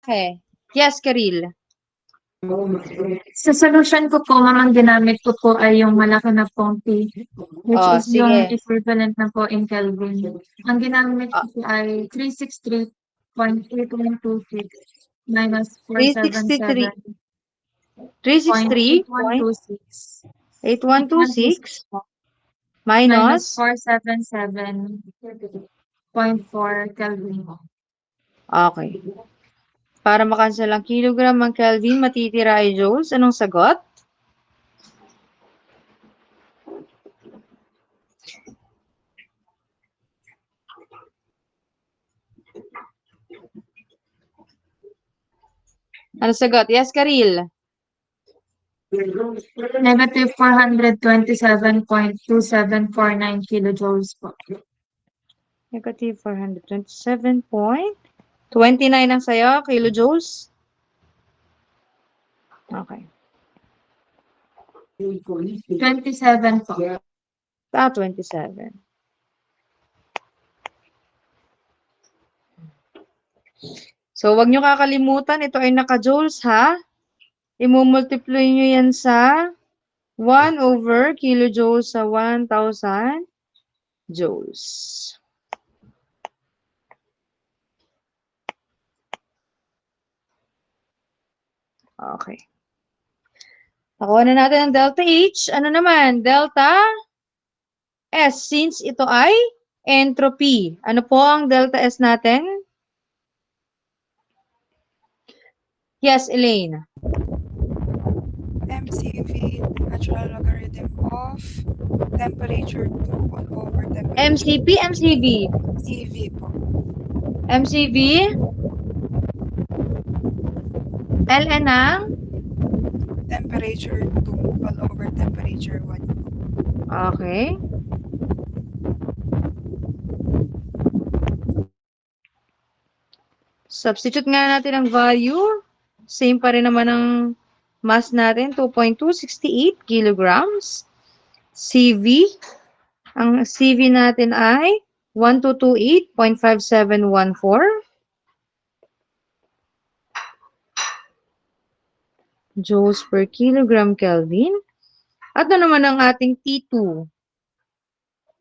malaki. Yes, Karil. Sa solution ko po, ma'am, ang ginamit ko po ay yung malaki na pong P, which Oh, is yung sige. equivalent na po in Kelvin. Ang ginamit Ah, ko po ay 363.8126 minus 363. 477.8126. 363.8126 po minus minus. 477.4 Kelvin po. Okay. Para makansel ang kilogram ng Kelvin, matitira ay joules. Anong sagot? Anong sagot? Yes, Karil. Negative 427.2749 kilojoules po. Negative 427.29 ang sayo, kilojoules. Okay. 27 po. 27. So, wag nyo kakalimutan, ito ay naka-joules, ha? I-multiply nyo yan sa 1 over kilojoules sa 1,000 joules. Okay. Nakuha na natin ang delta H. Ano naman? Delta S. Since ito ay entropy. Ano po ang delta S natin? Yes, Elaine. MCV, natural logarithm of temperature 2 all over temperature. MCP, MCV. CV po. MCV. LN ang? Temperature 2 all over temperature 1. Okay. Substitute nga natin ang value. Same pa rin naman ang mass natin, 2.268 kilograms. CV, ang CV natin ay 1228.5714 joules per kilogram Kelvin. At ano naman ang ating T2?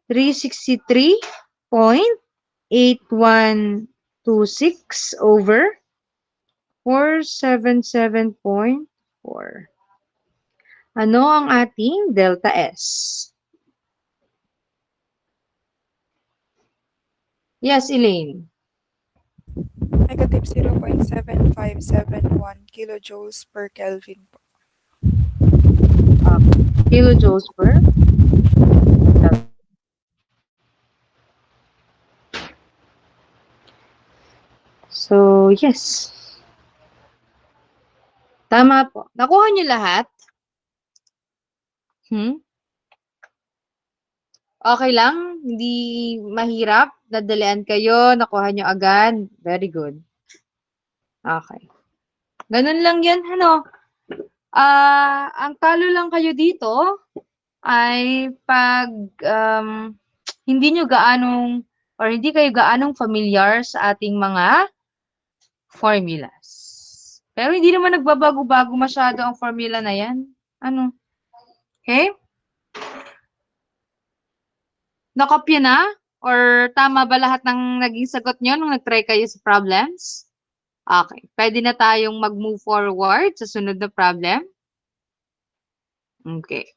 363.8126 over 477.4. Ano ang ating delta S? Yes, Elaine. Negative 0.7571 kilojoules per Kelvin po. Kilojoules per Kelvin. So, yes. Tama po. Nakuha niyo lahat? Okay lang? Hindi mahirap? Nadalian kayo? Nakuha niyo agad? Very good. Okay. Ganun lang yan, ano? Ang talo lang kayo dito ay pag hindi nyo gaanong or hindi kayo gaanong familiar sa ating mga formulas. Pero hindi naman nagbabago-bago masyado ang formula na yan. Ano? Okay? Nakopya na? Or tama ba lahat ng naging sagot nyo nung nag-try kayo sa problems? Okay. Pwede na tayong mag-move forward sa sunod na problem? Okay.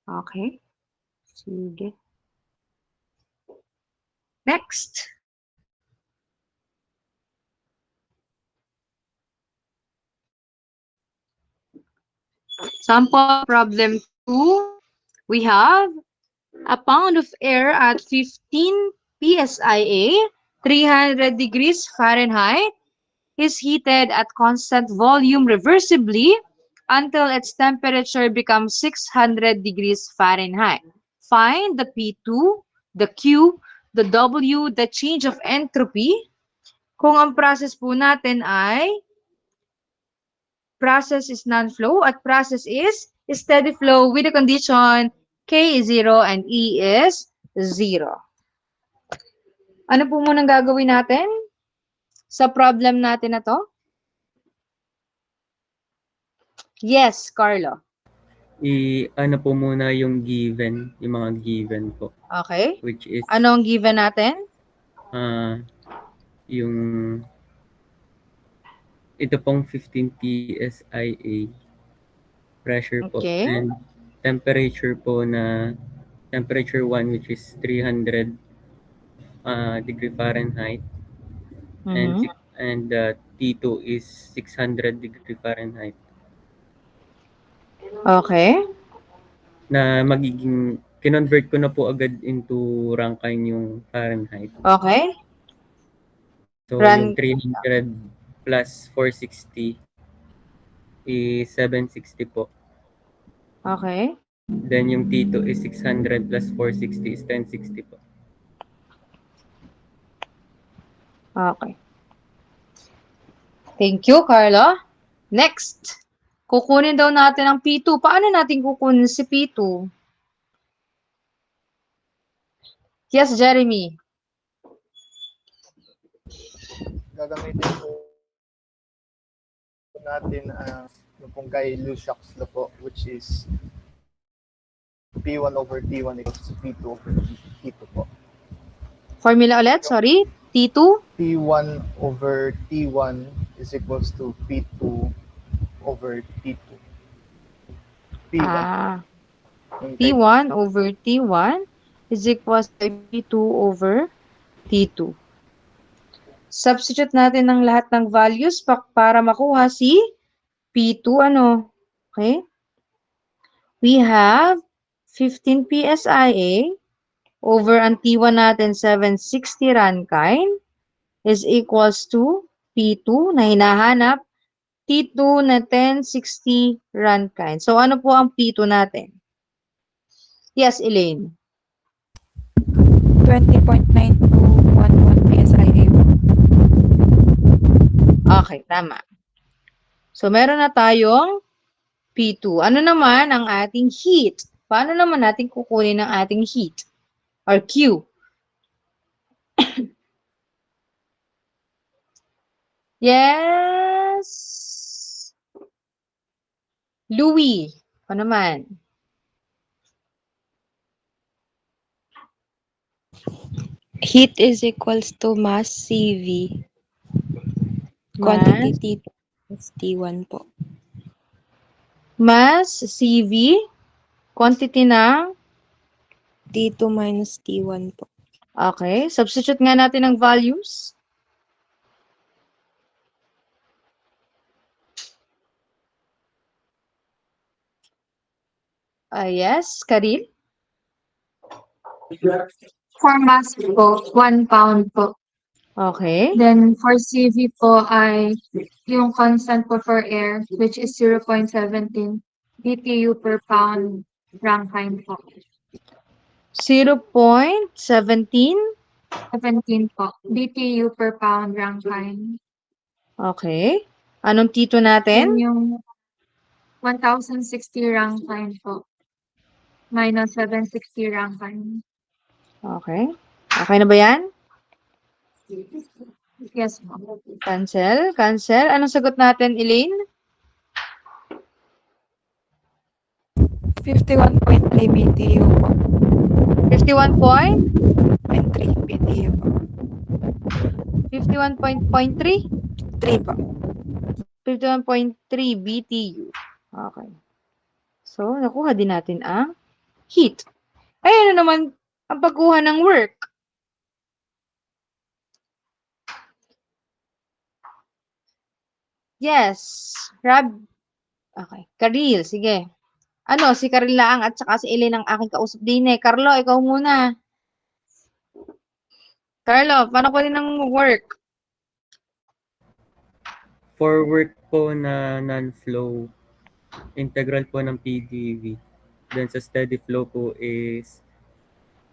Okay. Sige. Next. Sample problem 2. We have a pound of air at 15 psia, 300 degrees Fahrenheit, is heated at constant volume reversibly until its temperature becomes 600 degrees Fahrenheit. Find the P2, the Q, the W, the change of entropy. Kung ang process po natin ay process is non-flow at process is steady flow with the condition K is 0 and E is 0. Ano po munang gagawin natin sa problem natin na to? Yes, Carlo. Ano po muna yung given, yung mga given po, Okay. which is Ano ang given natin? yung ito pong 15 psia pressure po, Okay. and temperature po na temperature 1 which is 300 degree Fahrenheit, Mhm. and T2 is 600 degree Fahrenheit, Okay. na magiging kinonvert ko na po agad into Rankine yung Fahrenheit. Okay. So Run. yung 300 plus 460 is 760 po. Okay. Then yung T2 is 600 plus 460 is 1060 po. Okay. Thank you, Carlo. Next. Kukunin daw natin ang P2. Paano natin kukunin si P2? Yes, Jeremy. Gagamitin po natin yung pong kay Lusak's law po, which is P1 over T1 equals P2 over T2 po. Formula ulit, sorry. T2? P1 over T1 is equals to P2 over T2. P1. Yung kay- P1 over T1 is equals to P2 over T2. Substitute natin ng lahat ng values para makuha si P2. Ano? Okay? We have 15 psia over ang T1 natin 760 Rankine is equals to P2 na hinahanap, T2 na 1060 Rankine. So, ano po ang P2 natin? Yes, Elaine. 20.9211 PSIA po. Okay, tama. So, meron na tayong P2. Ano naman ang ating heat? Paano naman natin kukunin ang ating heat? Or Q? Yes! Louis. Ano naman? Heat is equals to mass CV. Quantity T2 is T1 po. Mass CV. Quantity ng? T2 minus T1 po. Okay. Substitute nga natin ang values. Yes, Karil? For mass po, 1 pound po. Okay. Then for CV po ay yung constant po for air, which is 0.17 BTU per pound Rankine po. 0.17. 17 po. BTU per pound Rankine. Okay. Anong T2 Then natin? yung 1060 Rankine po. Minus 760 Rankine. Okay. Okay na ba yan? Yes po. Cancel. Cancel. Anong sagot natin, Elaine? 51.3 BTU po. 51 point? 0.3 BTU po. 51.3? 3 po. 51.3 BTU. Okay. So, nakuha din natin ang heat. Ay, ano naman ang pagkuha ng work? Yes. Okay. Karil, sige. Ano, si Karil lang at saka si Elaine ang aking kausap din eh. Carlo, ikaw muna. Carlo, paano ko din ng work? For work po na non-flow, integral po ng PDV. Then sa steady flow po is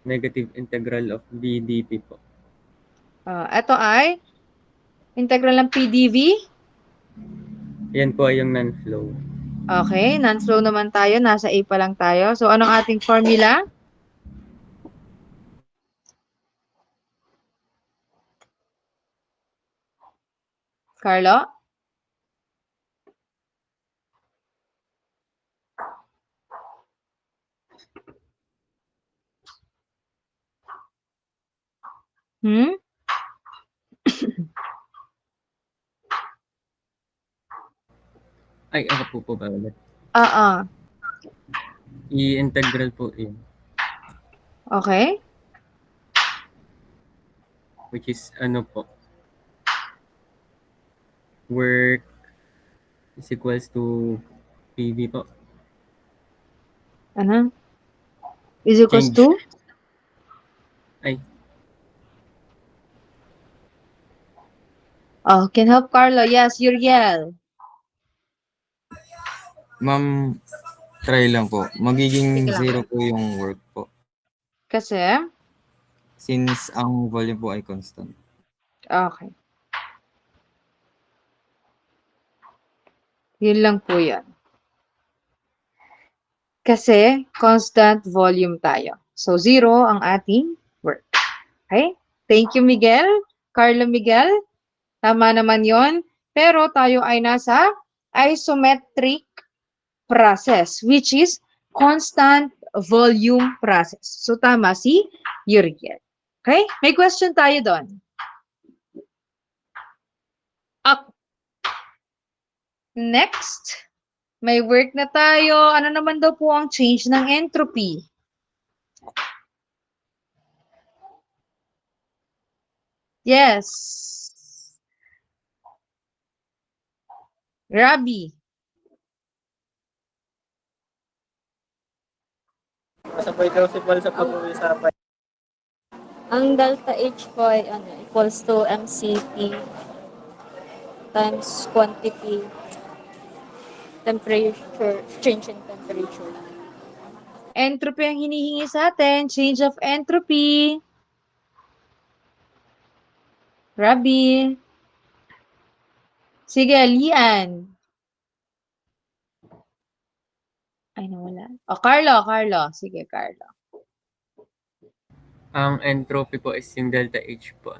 negative integral of VdP po. Ito ay integral ng PDV. Yan po ay yung non-flow. Okay, non-flow naman tayo. Nasa A pa lang tayo. So, anong ating formula? Carlo? Hmm? Ay, ako po ba ulit? Oo. I-integral po yun. Okay. Which is ano po? Work is equals to PV po. Ano? Is equals Change. to? Ay, Oh, can help Carlo. Yes, Uriel. Ma'am, try lang po. Magiging Sige lang. 0 po yung work po. Kasi? Since ang volume po ay constant. Okay. Yun lang po yan. Kasi constant volume tayo. So, 0 ang ating work. Okay? Thank you, Miguel. Carlo Miguel. Tama naman yon. Pero tayo ay nasa isometric process, which is constant volume process. So, tama si Uriel. Okay? May question tayo doon. Up. Next. May work na tayo. Ano naman daw po ang change ng entropy? Yes. Rabi. Ang delta H po ay equals to MCP times quantity, temperature, change in temperature. Entropy ang hinihingi sa atin. Change of entropy. Rabi. Sige, Lian. Ay, nawala. O, Carlo. Sige, Carlo. ang entropy po is yung delta H po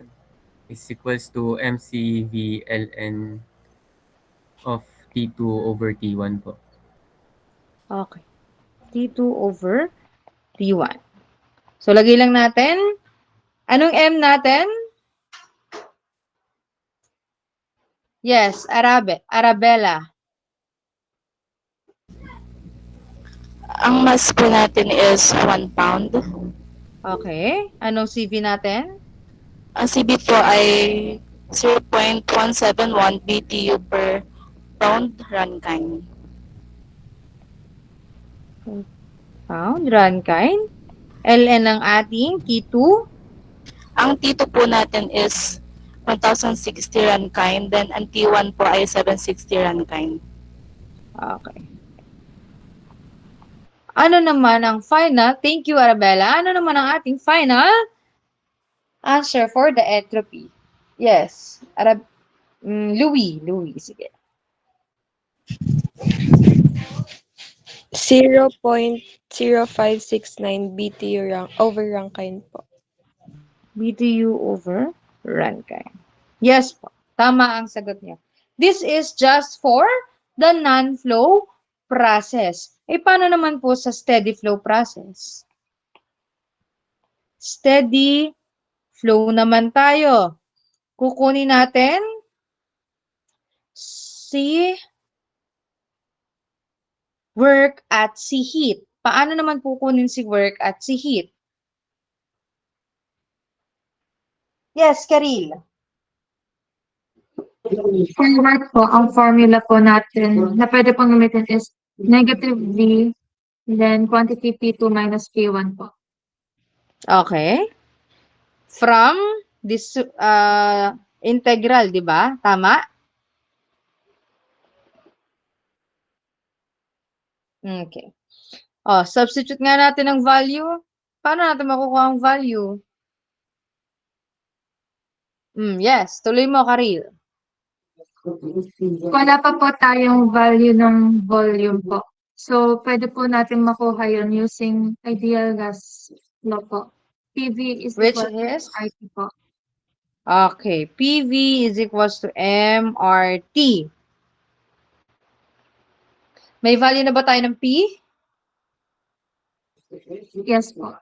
is equals to MCV ln of T2 over T1 po. Okay. T2 over T1. So, lagay lang natin. Anong M natin? Yes, Arabella. Ang mass po natin is 1 pound. Okay. Anong CV natin? Ang CB po ay 0.171 BTU per pound runtime. Pound, Rankine. Ln ang ating T2. Ang T2 po natin is 1060 runtime, then ang T1 po ay 760 runtime. Okay. Ano naman ang final? Thank you, Arabella. Ano naman ang ating final answer for the entropy? Yes. Louis. Sige. 0.0569 BTU over Rankine po. BTU over Rankine. Yes po. Tama ang sagot niya. This is just for the non-flow process. Paano naman po sa steady flow process? Steady flow naman tayo. Kukunin natin si work at si heat. Paano naman kukunin si work at si heat? Yes, Karil. For work po, ang formula po natin na pwede pong gamitin is negative V, then quantity P2 minus P1 po. Okay. From this integral, di ba? Tama? Okay. Substitute nga natin ang value. Paano natin makukuha ang value? Yes. Tuloy mo, Karil. Wala pa po tayong value ng volume po. So, pwede po natin makuha yun using ideal gas law po. PV is Which equal to is? RT po. Okay. PV is equals to MRT. May value na ba tayo ng P? Yes po.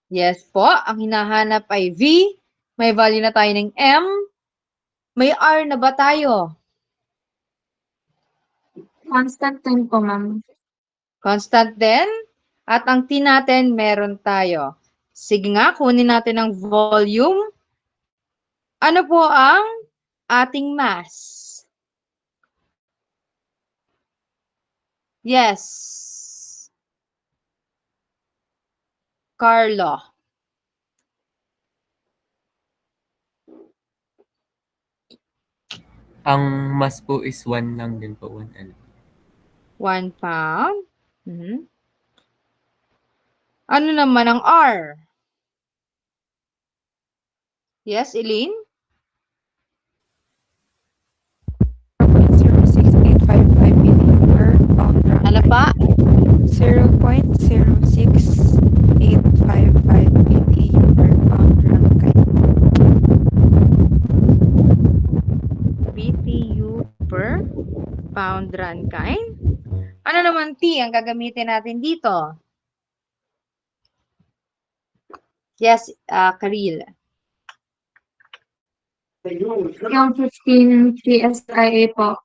Yes po. Ang hinahanap ay V. May value na tayo ng M. May R na ba tayo? Constant din po, ma'am. Constant din. At ang T natin, meron tayo. Sige nga, kunin natin ang volume. Ano po ang ating mass? Yes. Carlo. Ang mass po is 1 lang din po, 1 L. 1 pound. Mhm. Ano naman ang R? Yes, Eileen? 0.06855 million per pound drunk Ano pa? 0.06855 BTU per pound drunk kind. BTU per pound rankine. Ano naman T ang gagamitin natin dito? Yes, Karil. Yung 15 PSIA po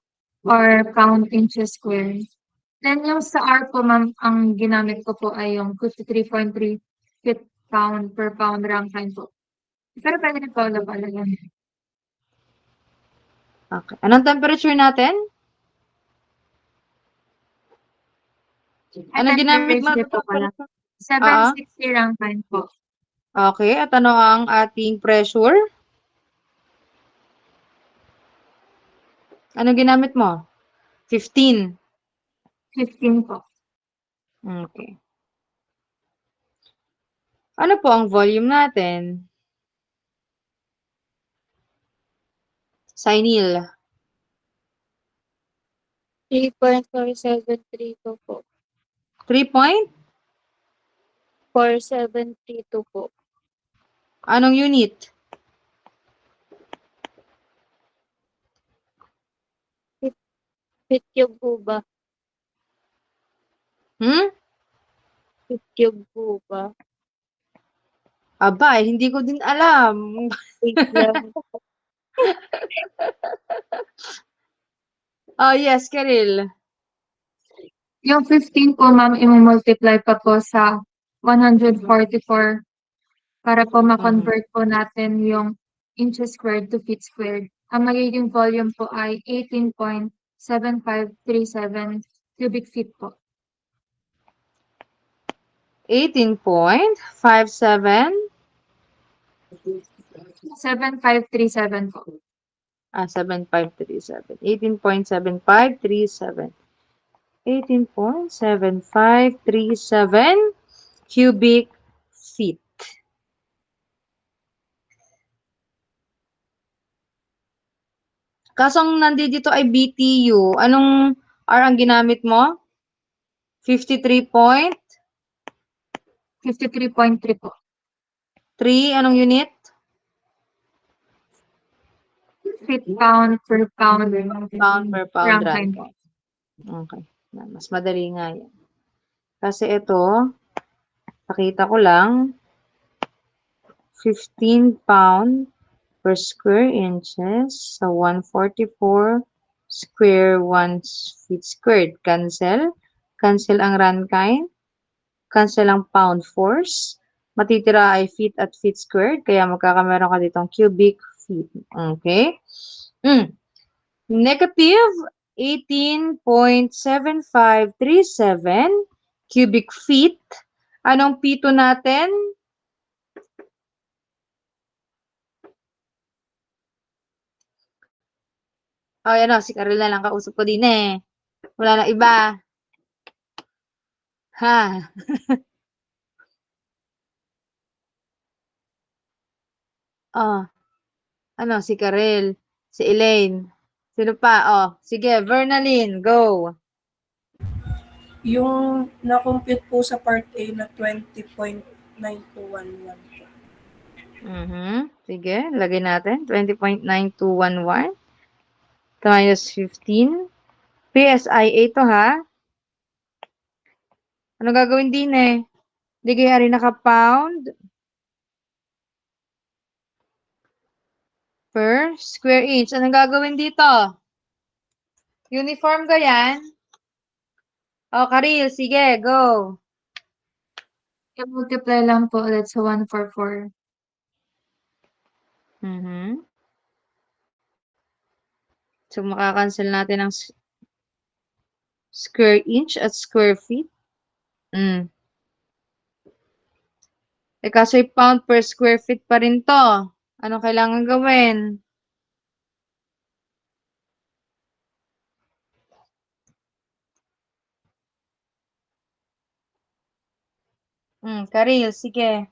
or pound inches square. Then yung sa R po, ma'am, ang ginamit ko po ay yung 53.3 feet pound per pound rankine po. Pero pwede rin po pala yan. Okay. Anong temperature natin? Ano ginamit mo? Temperature po pala. Ah, 760 rankine po. okay. At ano ang ating pressure? Ano ginamit mo? 15. 15 po. Okay. Ano po ang volume natin? Cynil. 3.4732 po. 3 point? 4732 po. Anong unit? Feet cube po ba? Hmm? Feet cube po ba? Aba, hindi ko din alam. Wait lang. Oh, yes, Karil. Yung 15 po, ma'am, i-multiply pa po sa 144 para po ma-convert po natin yung inches squared to feet squared. Ang magiging volume po ay 18.7537 cubic feet po. 18.57. 7537 po. 7537. 18.7537. 18.7537 cubic feet. Kaso ang nandito ay BTU. Anong R ang ginamit mo? 53.3. 53.3 po. Anong unit? Feet pound per pound. Pound per pound Rankine. rankine. Okay. Mas madali nga yan. Kasi ito, pakita ko lang, 15 pound per square inches sa 144 square 1 feet squared. Cancel. Cancel ang rankine. Cancel ang pound force. Matitira ay feet at feet squared. Kaya magkakameron ka ditong cubic feet. Okay? Negative 18.7537 cubic feet. Anong P2 natin? Oh, yan o. Si Karel na lang kausap ko din eh. Wala na iba. Ha? Oh. Ano? Si Karel. Si Elaine. Sino pa? Oh, sige, Vernaline, go. Yung na-compute po sa part A na 20.9211 po. Sige, lagay natin. 20.9211 minus 15. PSIA to ha. Ano gagawin din eh? Hindi kaya rin naka-pound per square inch. Anong gagawin dito? Uniform ka yan? O, Karil, sige, go. I-multiply lang po ulit sa 144. So, makakancel natin ang square inch at square feet. Kaso pound per square feet pa rin to. Ano kailangan gawin? Karil, sige.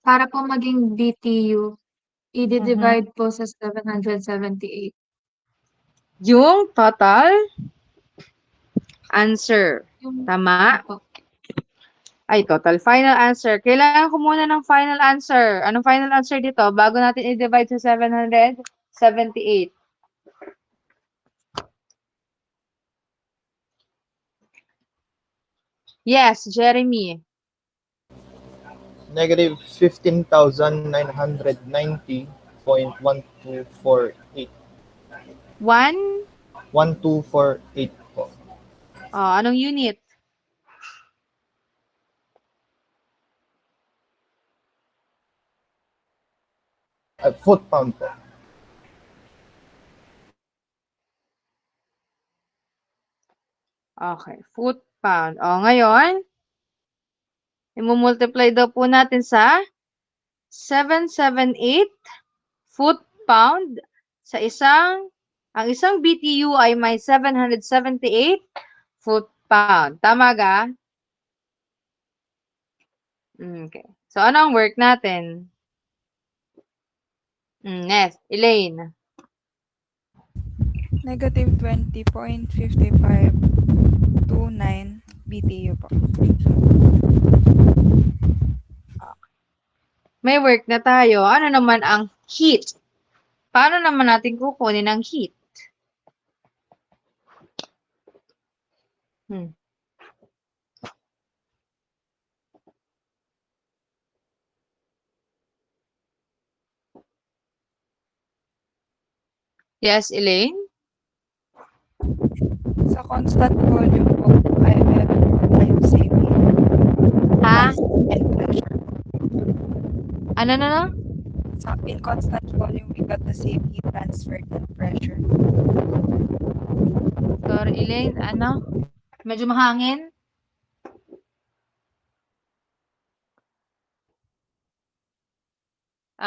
Para po maging BTU, i-divide po sa 778. Yung total answer. Tama? Opo. Ay, total. Final answer. Kailangan ko muna ng final answer. Anong final answer dito? Bago natin i-divide sa 778. Yes, Jeremy. Negative 15,990.1248. 1248 po. Anong unit? Foot-pound po. Okay, foot-pound. Ngayon, i-multiply daw po natin sa 778 foot-pound sa ang isang BTU ay may 778 foot-pound. Tama ga? Okay. So, ano ang work natin? Next, Elaine. Negative 20.5529 BTU po. May work na tayo. Ano naman ang heat? Paano naman natin kukunin ang heat? Yes, Elaine? Sa constant volume po, I have time saving. Ha? And pressure. Ano? In constant volume, we got the same heat transfer and pressure. Sorry, Elaine. Ano? Medyo mahangin?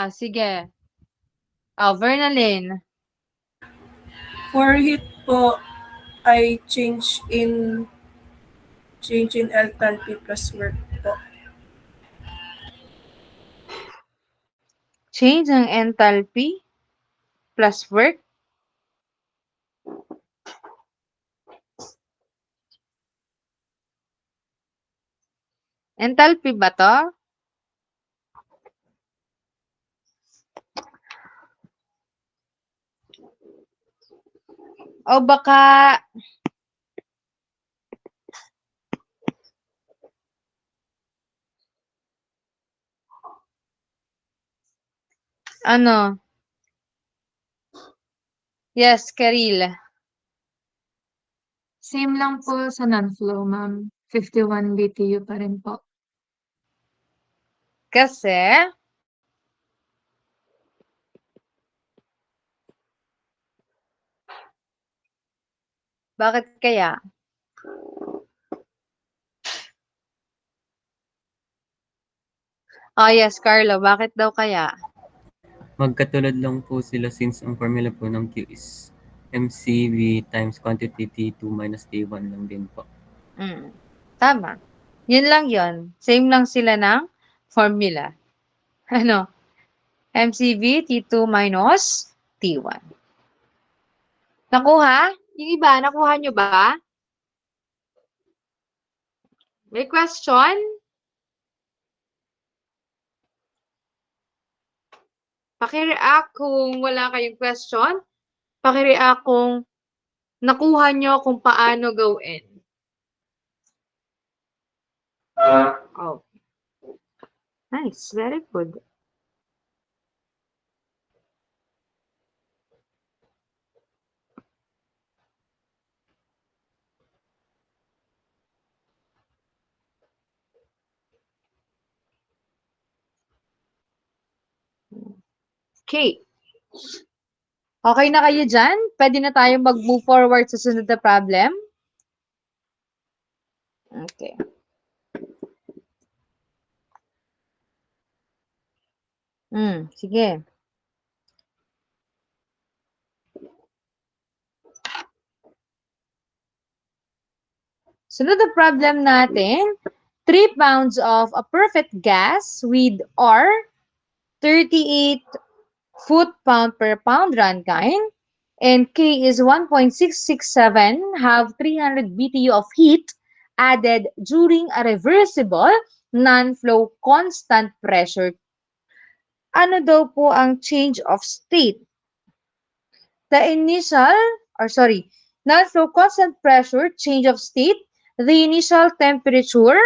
Sige. Vernaline. For heat po, I change in enthalpy plus work po. Change ang enthalpy plus work. Enthalpy ba to? O baka ano? Yes, Karil. Same lang po sa non-flow, ma'am. 51 BTU pa rin po. Kasi bakit kaya? Yes, Carlo. Bakit daw kaya? Magkatulad lang po sila since ang formula po ng Q is MCV times quantity T2 minus T1 lang din po. Tama. Yun lang yun. Same lang sila ng formula. Ano? MCV T2 minus T1. Nakuha? Yung iba, nakuha nyo ba? May question? Paki-react kung wala kayong question. Paki-react kung nakuha nyo kung paano gawin. Oh. Nice. Very good. Okay. Okay na kayo dyan? Pwede na tayo mag-move forward sa sunod na problem? Okay. Sige. Sunod na problem natin, 3 pounds of a perfect gas with R, 38 foot-pound per pound runtime, and K is 1.667 have 300 BTU of heat added during a reversible non-flow constant pressure. Ano daw po ang change of state? Non-flow constant pressure, change of state, the initial temperature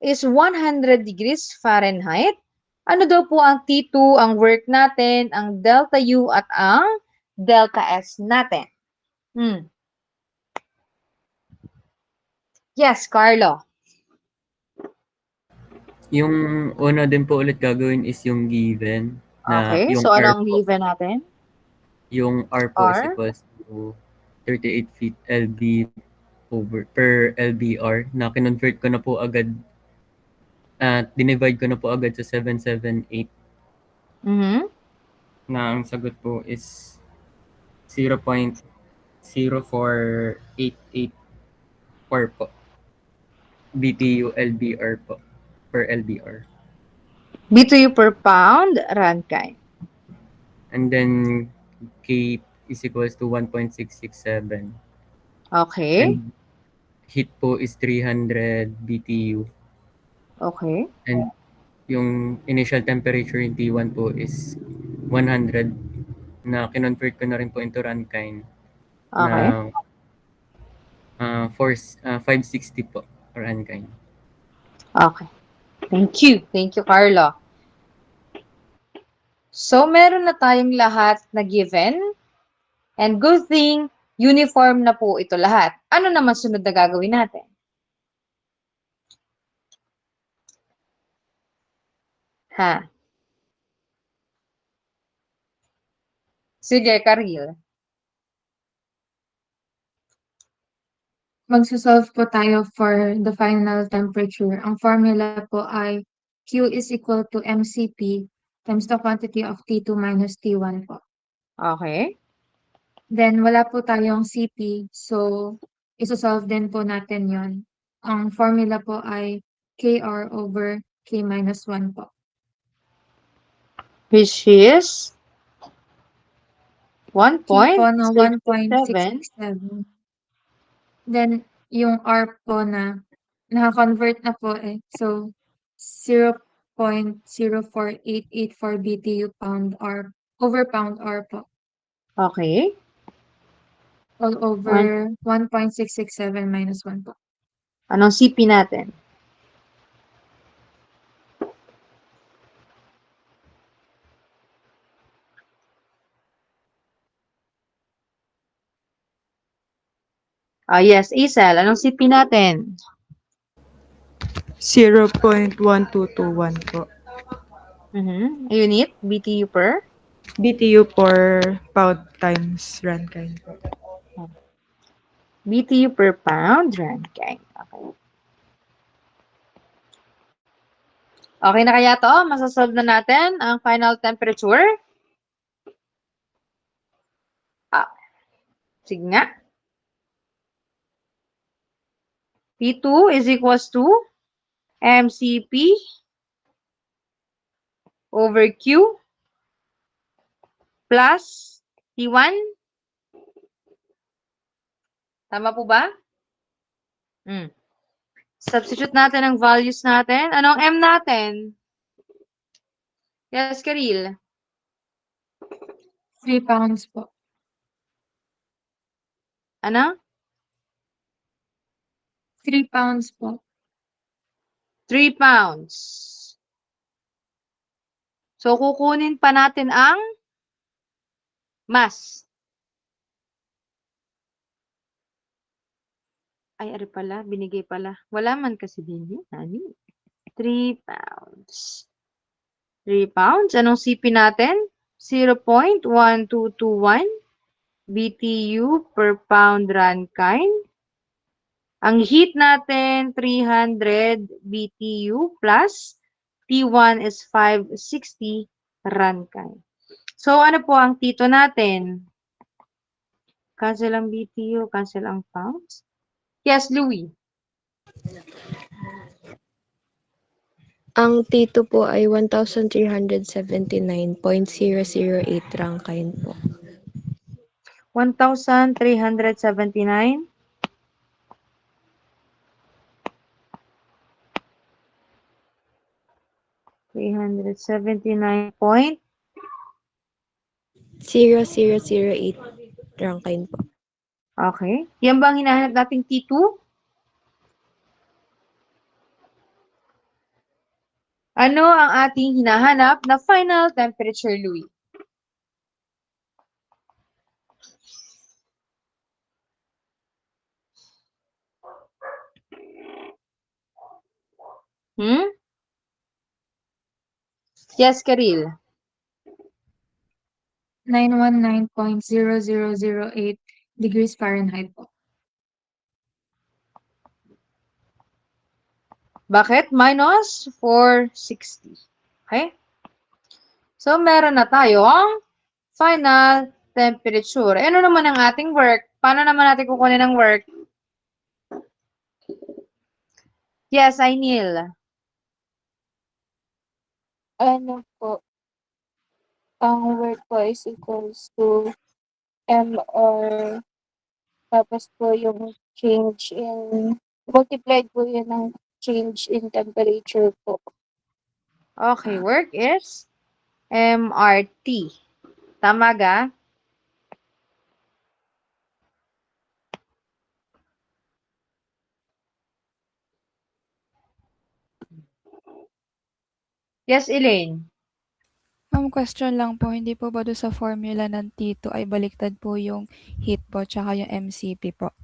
is 100 degrees Fahrenheit. Ano daw po ang T2, ang work natin, ang delta U at ang delta S natin? Yes, Carlo. Yung una din po ulit gagawin is yung given na Okay, yung so ano R ang po, given natin? yung R po is R? equals to 38 feet LB over per LBR na kinonvert ko na po agad at dinivide ko na po agad sa 778 na ang sagot po is 0.04884 po. BTU LBR po per LBR. BTU per pound runtime. And then K is equals to 1.667. Okay. And heat po is 300 BTU. Okay. And yung initial temperature in T1 po is 100 na kinonvert ko na rin po into runtime Okay. na 560 po runtime. Okay. Thank you. Thank you, Carlo. So, meron na tayong lahat na given. And good thing, uniform na po ito lahat. Ano naman sunod na gagawin natin? Ha? Sige, Karil. Magso-solve po tayo for the final temperature. Ang formula po ay Q is equal to MCP times the quantity of T2 minus T1 po. Okay. Then, wala po tayong CP, so isosolve din po natin yon. Ang formula po ay KR over K minus 1 po. Which is Q po na 1.67. 1.667. Then, yung R po na naka-convert na po eh. So, 0.04884 BTU pound R over pound R po. Okay. All over 1.667 minus 1 po. Anong CP natin? Yes, Isel. Anong CP natin? 0.1221 po. Unit, BTU per? BTU per pound times runtime po. BTU per pound runtime. Okay. Okay na kaya to? Masasolve na natin ang final temperature? Sige nga. P2 is equals to MCP over Q plus T1. Tama po ba? Substitute natin ang values natin. Anong M natin? Yes, Karil. 3 pounds po. Ano? 3 pounds po. 3 pounds. So, kukunin pa natin ang mass. Ay, ari pala. Binigay pala. Wala man kasi din yun. 3 pounds. 3 pounds. Anong CP natin? 0.1221 BTU per pound Rankine. Ang heat natin, 300 BTU plus T1 is 560 Rankine. So, ano po ang tito natin? Cancel ang BTU, cancel ang pounds. Yes, Louis. Ang T2 po ay 1,379.008 Rankine po. 1,379. $379.008 0,008 Rankine po. Okay. Yan ba ang hinahanap nating T2? Ano ang ating hinahanap na final temperature, Louis? Yes, Karil. 919.0008 degrees Fahrenheit po. Bakit? Minus 460. Okay? So, meron na tayong final temperature. Ano naman ang ating work? Paano naman natin kukunin ang work? Yes, Ainil. Ano po, ang work po is equals to MR, tapos po yung change in, multiplied po yun ng change in temperature po. Okay, work is MRT. Tama ga? Yes, Elaine. Question lang po, hindi po ba doon sa formula ng T2 ay baliktad po yung heat po tsaka yung MCP po?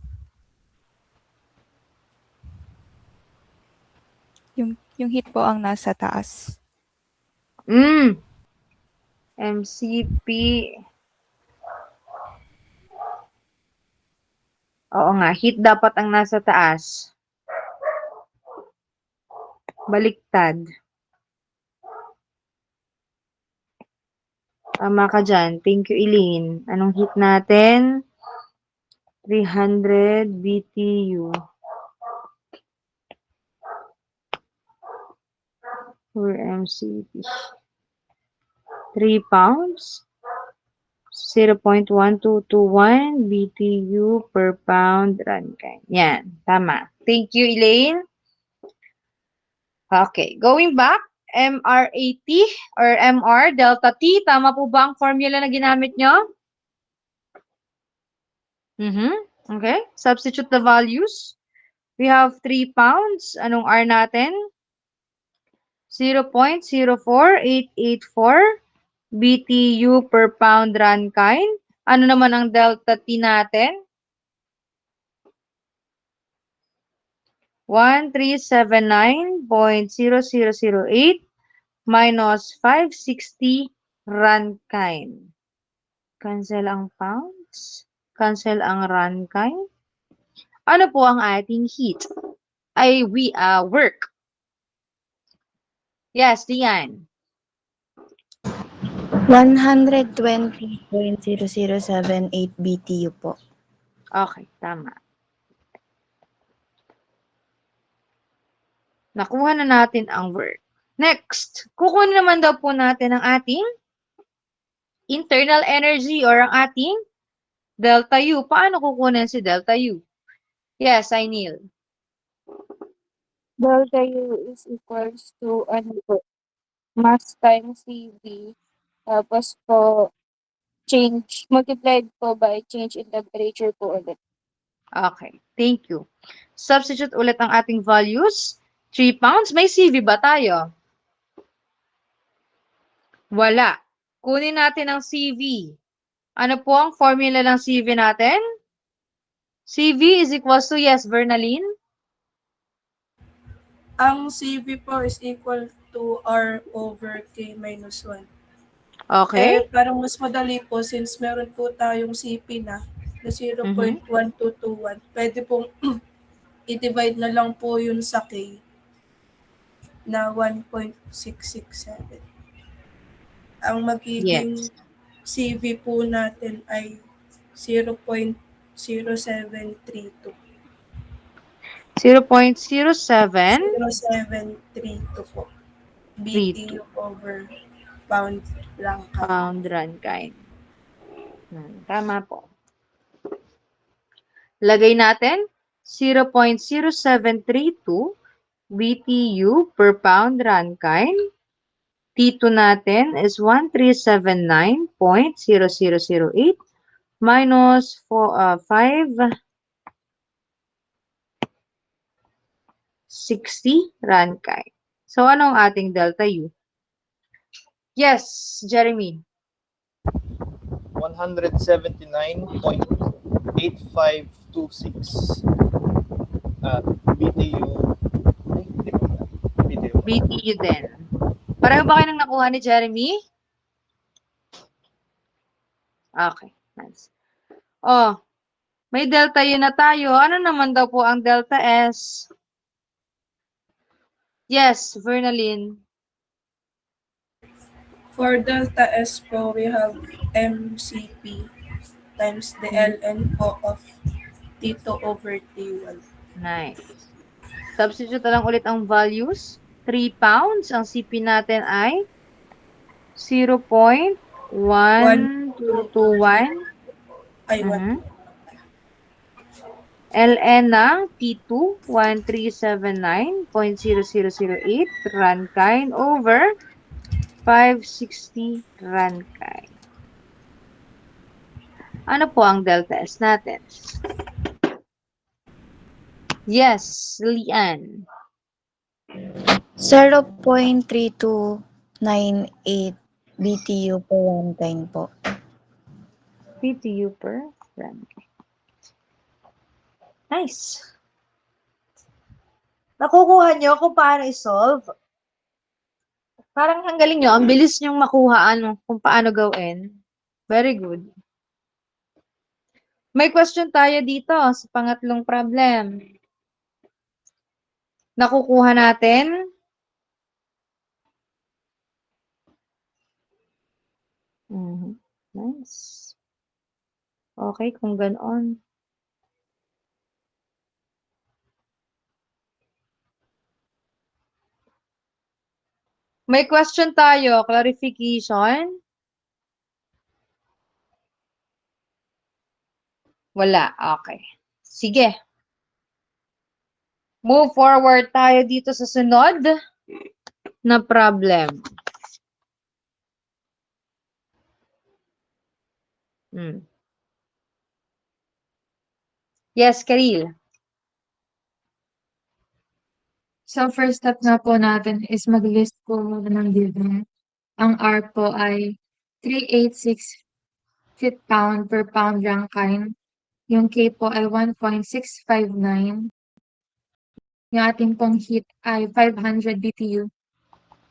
Yung heat po ang nasa taas. MCP. Oo nga, heat dapat ang nasa taas. Baliktad. Tama ka dyan. Thank you, Eileen. Anong heat natin? 300 BTU. For MCP. 3 pounds. 0.1221 BTU per pound Rankine. Yan. Tama. Thank you, Elaine. Okay. Going back. MR80 or MR delta T. Tama po ba ang formula na ginamit nyo? Okay. Substitute the values. We have 3 pounds. Anong R natin? 0.04884 BTU per pound Rankine. Ano naman ang delta T natin? 1379.0008 minus 560 Rankine. Cancel ang pounds. Cancel ang Rankine. Ano po ang ating heat? Ay, work. Yes, Dian. 120.0078 BTU po. Okay, tama. Nakuha na natin ang work. Next, kukunin naman daw po natin ang ating internal energy or ang ating delta U. Paano kukunin si delta U? Yes, Ainil. Delta U is equals to ano po, mass times CV. Tapos po, change, multiplied po by change in temperature po ulit. Okay, thank you. Substitute ulit ang ating values. 3 pounds. May CV ba tayo? Wala. Kunin natin ang CV. Ano po ang formula ng CV natin? CV is equals to, yes, Vernaline? Ang CV po is equal to R over K minus 1. Okay. Parang mas madali po since meron po tayong CP na 0.1221. Pwede pong i-divide na lang po yun sa K na 1.667. Ang magiging Yes. CV po natin ay 0.0732. 0.07 0732 po. BTU over pound lang ka. pound Rankine. Tama po. Lagay natin 0.0732 BTU per pound Rankine. T2 natin is 1379.0008 minus 560 Rankine. So, ano ang ating delta U? Yes, Jeremy. 179.8526 BTU. Ay, hindi ko na. BTU. BTU din. Pareho ba kayo nang nakuha ni Jeremy? Okay, nice. Oh, may delta U na tayo. Ano naman daw po ang delta S? Yes, Vernaline. For delta S po, we have MCP times the ln po of T2 over T1. Nice. Substitute na lang ulit ang values. 3 pounds. Ang CP natin ay 0.1221. Ay, 1. LN ng T2, 1379.0008 Rankine over 560 Rankine. Ano po ang delta S natin? Yes, Lian. 0.3298 BTU per Rankine po. BTU per Rankine. Nice. Nakukuha nyo kung paano i-solve? Parang ang galing nyo, ang bilis nyong makuha kung paano gawin. Very good. May question tayo dito sa pangatlong problem. Nakukuha natin. Nice. Okay, kung ganoon. May question tayo, clarification. Wala, okay. Sige. Move forward tayo dito sa sunod na problem. Yes, Karil. So, first step na po natin is mag-list po muna ng given. Ang R po ay 386 feet-pound per pound Rankine. Yung K po ay 1.659. Yung ating pong heat ay 500 BTU.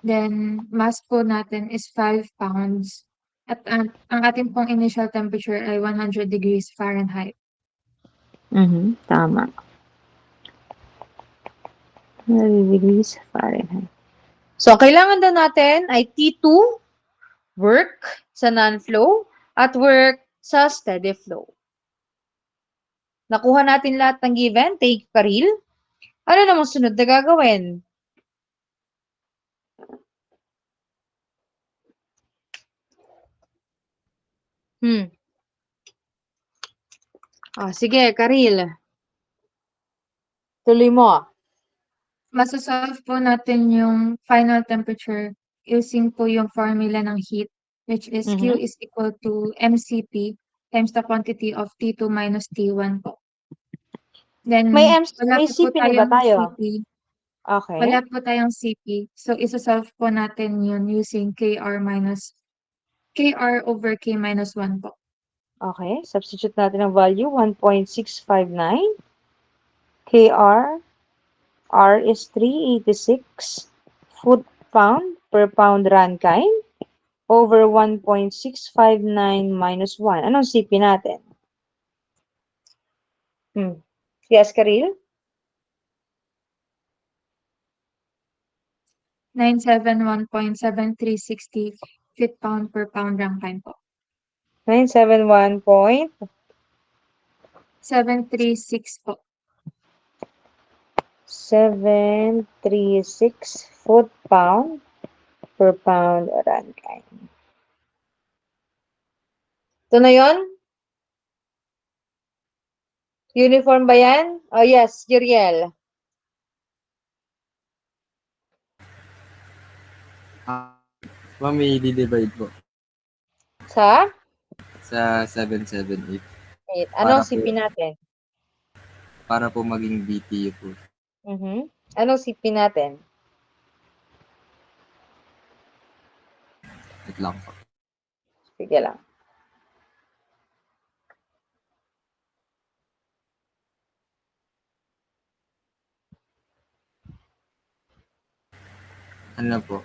Then, mass po natin is 5 pounds. At ang ating pong initial temperature ay 100 degrees Fahrenheit. Tama. 100 degrees Fahrenheit. So, kailangan daw natin ay T2, work sa non-flow, at work sa steady flow. Nakuha natin lahat ng given. Thank you, Karil. Ano namang sunod na gagawin? Sige, Karil. Tuloy mo. Masasolve po natin yung final temperature using po yung formula ng heat, which is Q is equal to MCP times the quantity of T2 minus T1 po. Then, May wala pa po CP na ba tayong tayo? CP. Okay. Wala po tayong CP. So, isa-solve po natin yun using KR over K minus 1 po. Okay. Substitute natin ang value. 1.659. KR. R is 386 foot-pound per pound Rankine over 1.659 minus 1. Anong CP natin? Yes, Karil? 971.7360 feet-pound per pound Rankine po. 971 point. 736 po. 736 foot-pound per pound Rankine. Ito na yun? Uniform ba yan? Oh, yes, Juriel. Ma'am, may divide po Sa? sa 778 Anong Para CP po- natin? para po maging BTU po. Anong CP natin? Wait lang po. Sige lang. Ano na po?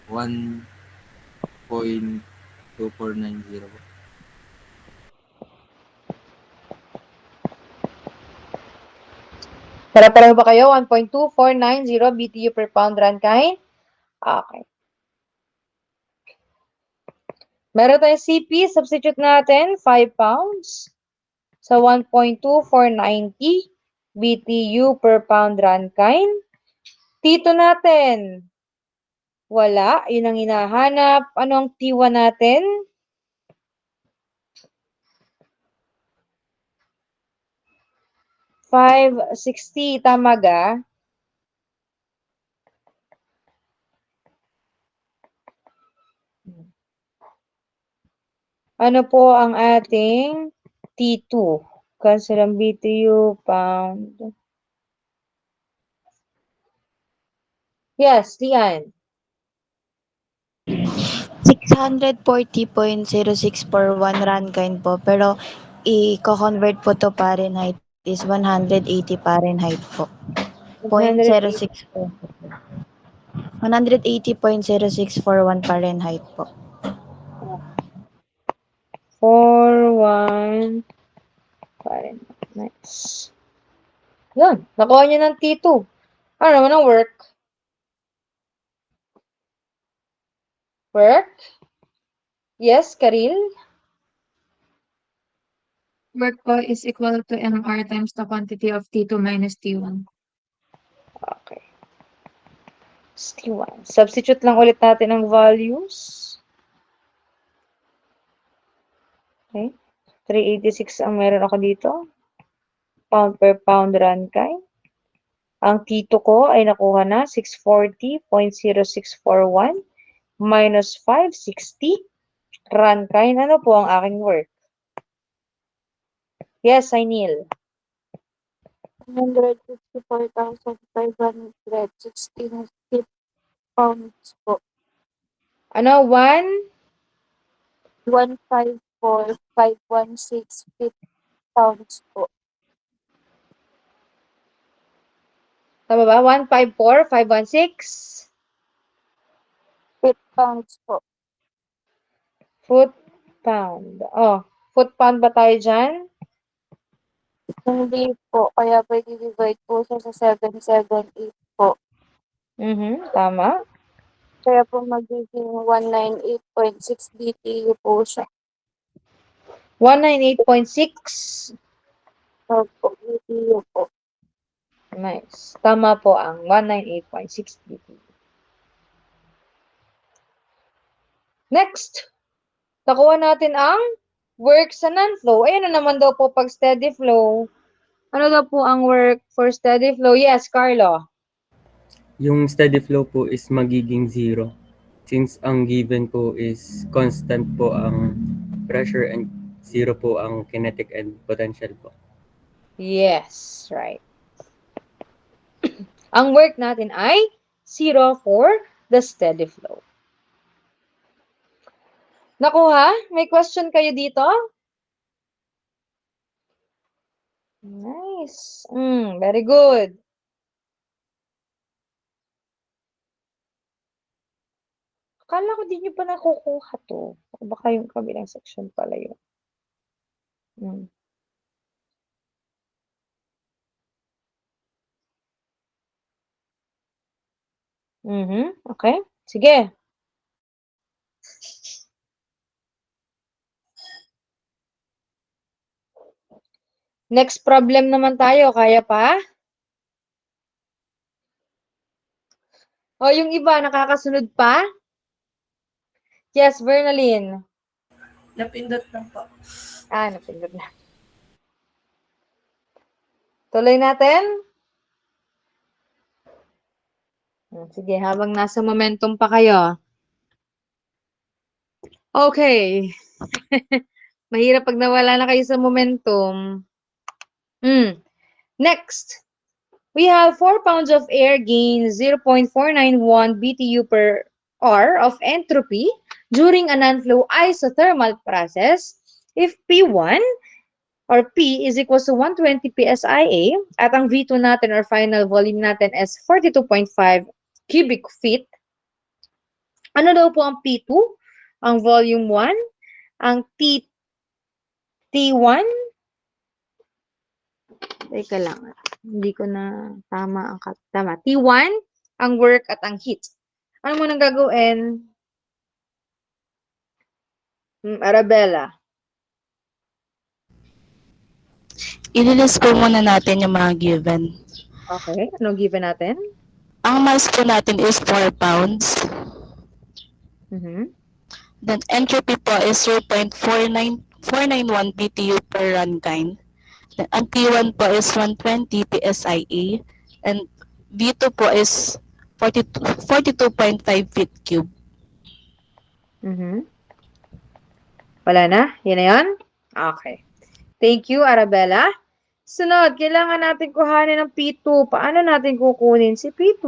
1.2490 po. Para-pareho ba kayo? 1.2490 BTU per pound Rankine? Okay. Meron tayong CP, substitute natin, 5 pounds sa 1.2490 BTU per pound Rankine. T2 natin, wala. Yun ang hinahanap. Ano ang T1 natin? $560. Tama ga? Ano po ang ating T2? Cancel ang BTU, pound. Yes, Lian. 640.06 per 1 Rankine po. Pero i-convert po to Fahrenheit is 180 Fahrenheit po. 180. 0.06 po. 180.06 for 1 Fahrenheit po. 4-1 Fahrenheit. Nice. Yun. Nakuha niya ng T2. Ano naman ang work? Work? Yes, Karil? Work po is equal to MR times the quantity of T2 minus T1. Okay. T1. Substitute lang ulit natin ang values. Okay. 386 ang meron ako dito. Pound per pound Rankine. Ang T2 ko ay nakuha na 640.0641 minus 560 Rankine. Ano po ang aking work? Yes, Ainil. 154,516 feet pounds po. Ano? 1? 154,516 feet pounds po. Tama ba? 154,516 Feet pounds po. foot pound. Oh, foot pound ba tayo dyan? Hindi po. Kaya pwede divide po siya sa 778 po. Tama. Kaya po magiging 198.6 BTU po siya. 198.6. Opo, BTU po. Nice. Tama po ang 198.6 BTU. Next. Nakuha natin ang work sa non-flow. Ano naman daw po pag steady flow? Ano daw po ang work for steady flow? Yes, Carlo. Yung steady flow po is magiging 0. Since ang given po is constant po ang pressure and 0 po ang kinetic and potential po. Yes, right. Ang work natin ay 0 for the steady flow. Nakuha? May question kayo dito? Nice. Very good. Akala ko di nyo pa nakukuha to. O baka yung kabilang section pala yun. Okay. Sige. Next problem naman tayo. Kaya pa? O, yung iba, nakakasunod pa? Yes, Vernaline. Napindot lang po. Napindot na. Tuloy natin. Sige, habang nasa momentum pa kayo. Okay. Mahirap pag nawala na kayo sa momentum. Next. We have 4 pounds of air gain 0.491 BTU per hour of entropy during a non-flow isothermal process if P1 or P is equals to 120 PSIA at ang V2 natin or final volume natin is 42.5 cubic feet. Ano daw po ang P2? Ang volume 1? Ang T1? Teka lang. Hindi ko na tama ang tama. T1, ang work at ang heat. Ano mo nang gagawin? Arabella. Ililis po muna natin yung mga given. Okay. Anong given natin? Ang mass po natin is 4 pounds. Then entropy po is 0.491 BTU per runtime. Then ang T1 po is 120 PSIA. And V2 po is 42.5 feet cube. Wala na? Yan na yun? Okay. Thank you, Arabella. Sunod, kailangan natin kuhanin ng P2. Paano natin kukunin si P2?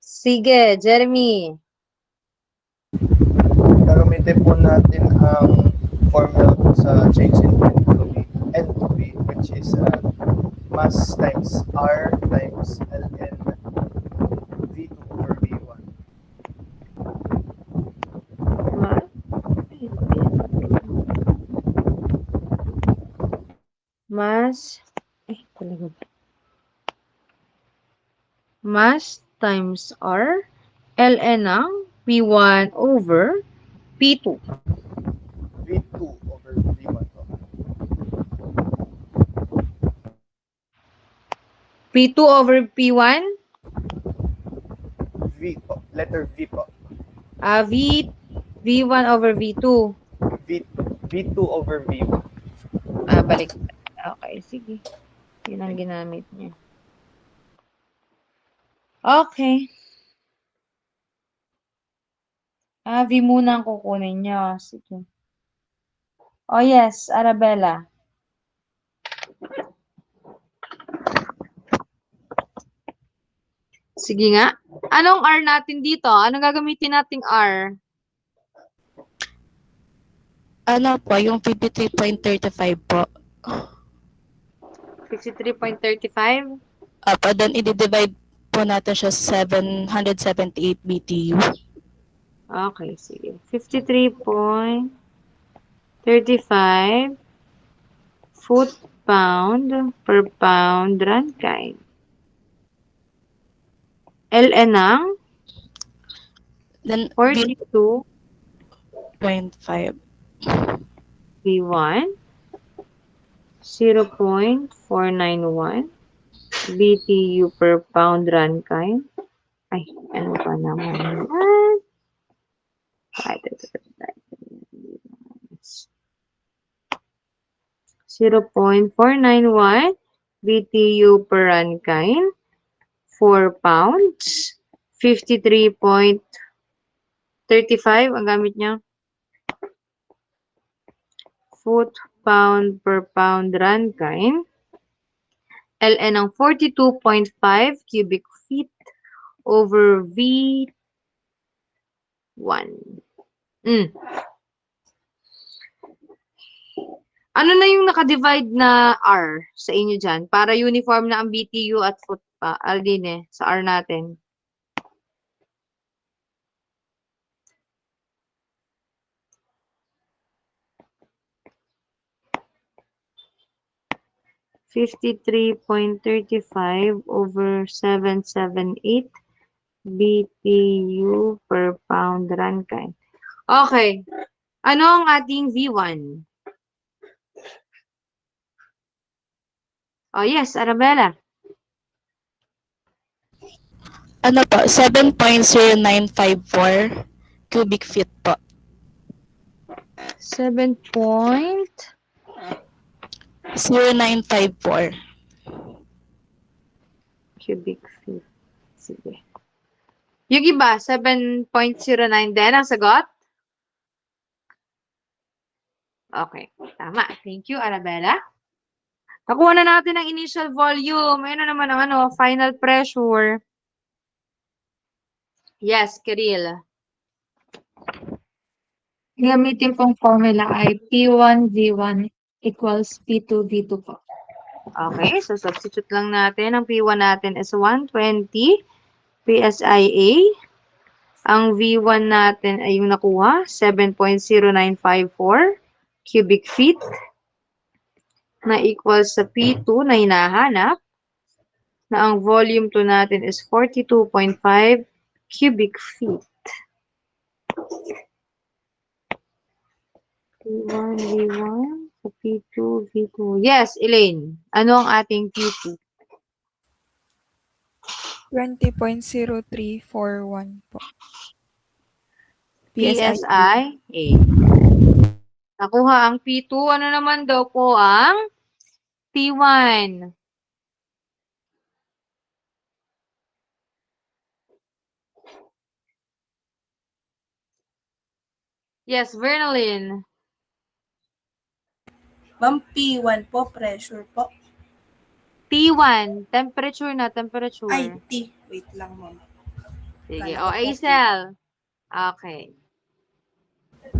Sige, Jeremy. Gagamitin po natin ang formula po sa change in entropy, which is mass times R times Ln V2 over V1. Mass times R, Ln ang P1 over P2. V2 over V1. P2 over P1? V po. Letter V po. V1 over V2. V2 over V1. Balik. Okay, sige. Yun ang ginamit niya. Okay. V muna ang kukunin niyo. Sige. Oh yes, Arabella. Sige nga. Anong R natin dito? Anong gagamitin nating R? Ano po, yung 53.35 po. 53.35? Then i-divide po natin siya sa 778 BTU. Okay, sige. 53.35 foot-pound per pound runtime. Ln ang Then 42.5 V.5. V1 0.491 BTU per pound runtime. Ay, ano pa naman yan? Ay, 0.491 BTU per runtime, 4 pounds, 53.35 ang gamit niya. Foot pound per pound runtime. Ln ng 42.5 cubic feet over V1. Ano na yung nakadivide na R sa inyo dyan? Para uniform na ang BTU at foot pa. Aldine, sa R natin. (53.35 over 778 BTU per pound runtime). Okay. Ano ang ating V1? Oh, yes, Arabella. Ano po, 7.0954 cubic feet po. 7. 0954. Cubic feet. Sige. Yung iba, 7.09 din ang sagot? Okay. Tama. Thank you, Arabella. Nakuha na natin ang initial volume. Ayun na naman ang final pressure. Yes, Kiril. Gamitin pong formula ay P1V1 equals P2V2 po. Okay, so substitute lang natin. Ang P1 natin is 120 PSIA. Ang V1 natin ay yung nakuha, 7.0954 cubic feet na equals sa P2 na hinahanap na ang volume 2 natin is 42.5 cubic feet. P1, V1, sa P2, V2. Yes, Elaine. Ano ang ating P2? 20.0341 po. PSIA. Nakuha ang P2. Ano naman daw po ang P1? Yes, Vernalyn. Ma'am, P1 po, pressure po. T1. Temperature na, temperature. Ay, T. Wait lang, ma'am. Sige. Kala ko po, Aisel. Okay.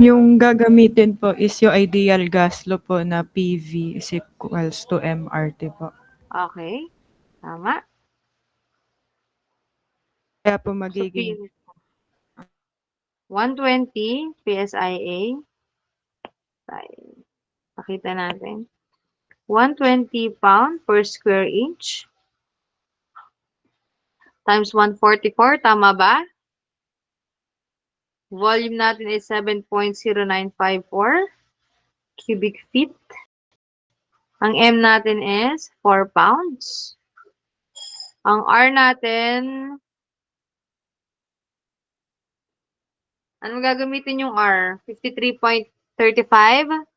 Yung gagamitin po is yung ideal gas law po na PV is equals to MRT po. Okay. Tama. Kaya po So, magiging 120 PSIA. Pakita natin. 120 pound per square inch times 144. Tama ba? Volume natin is 7.0954 cubic feet. Ang M natin is 4 pounds. Ang R natin, ano gagamitin yung R? 53.35?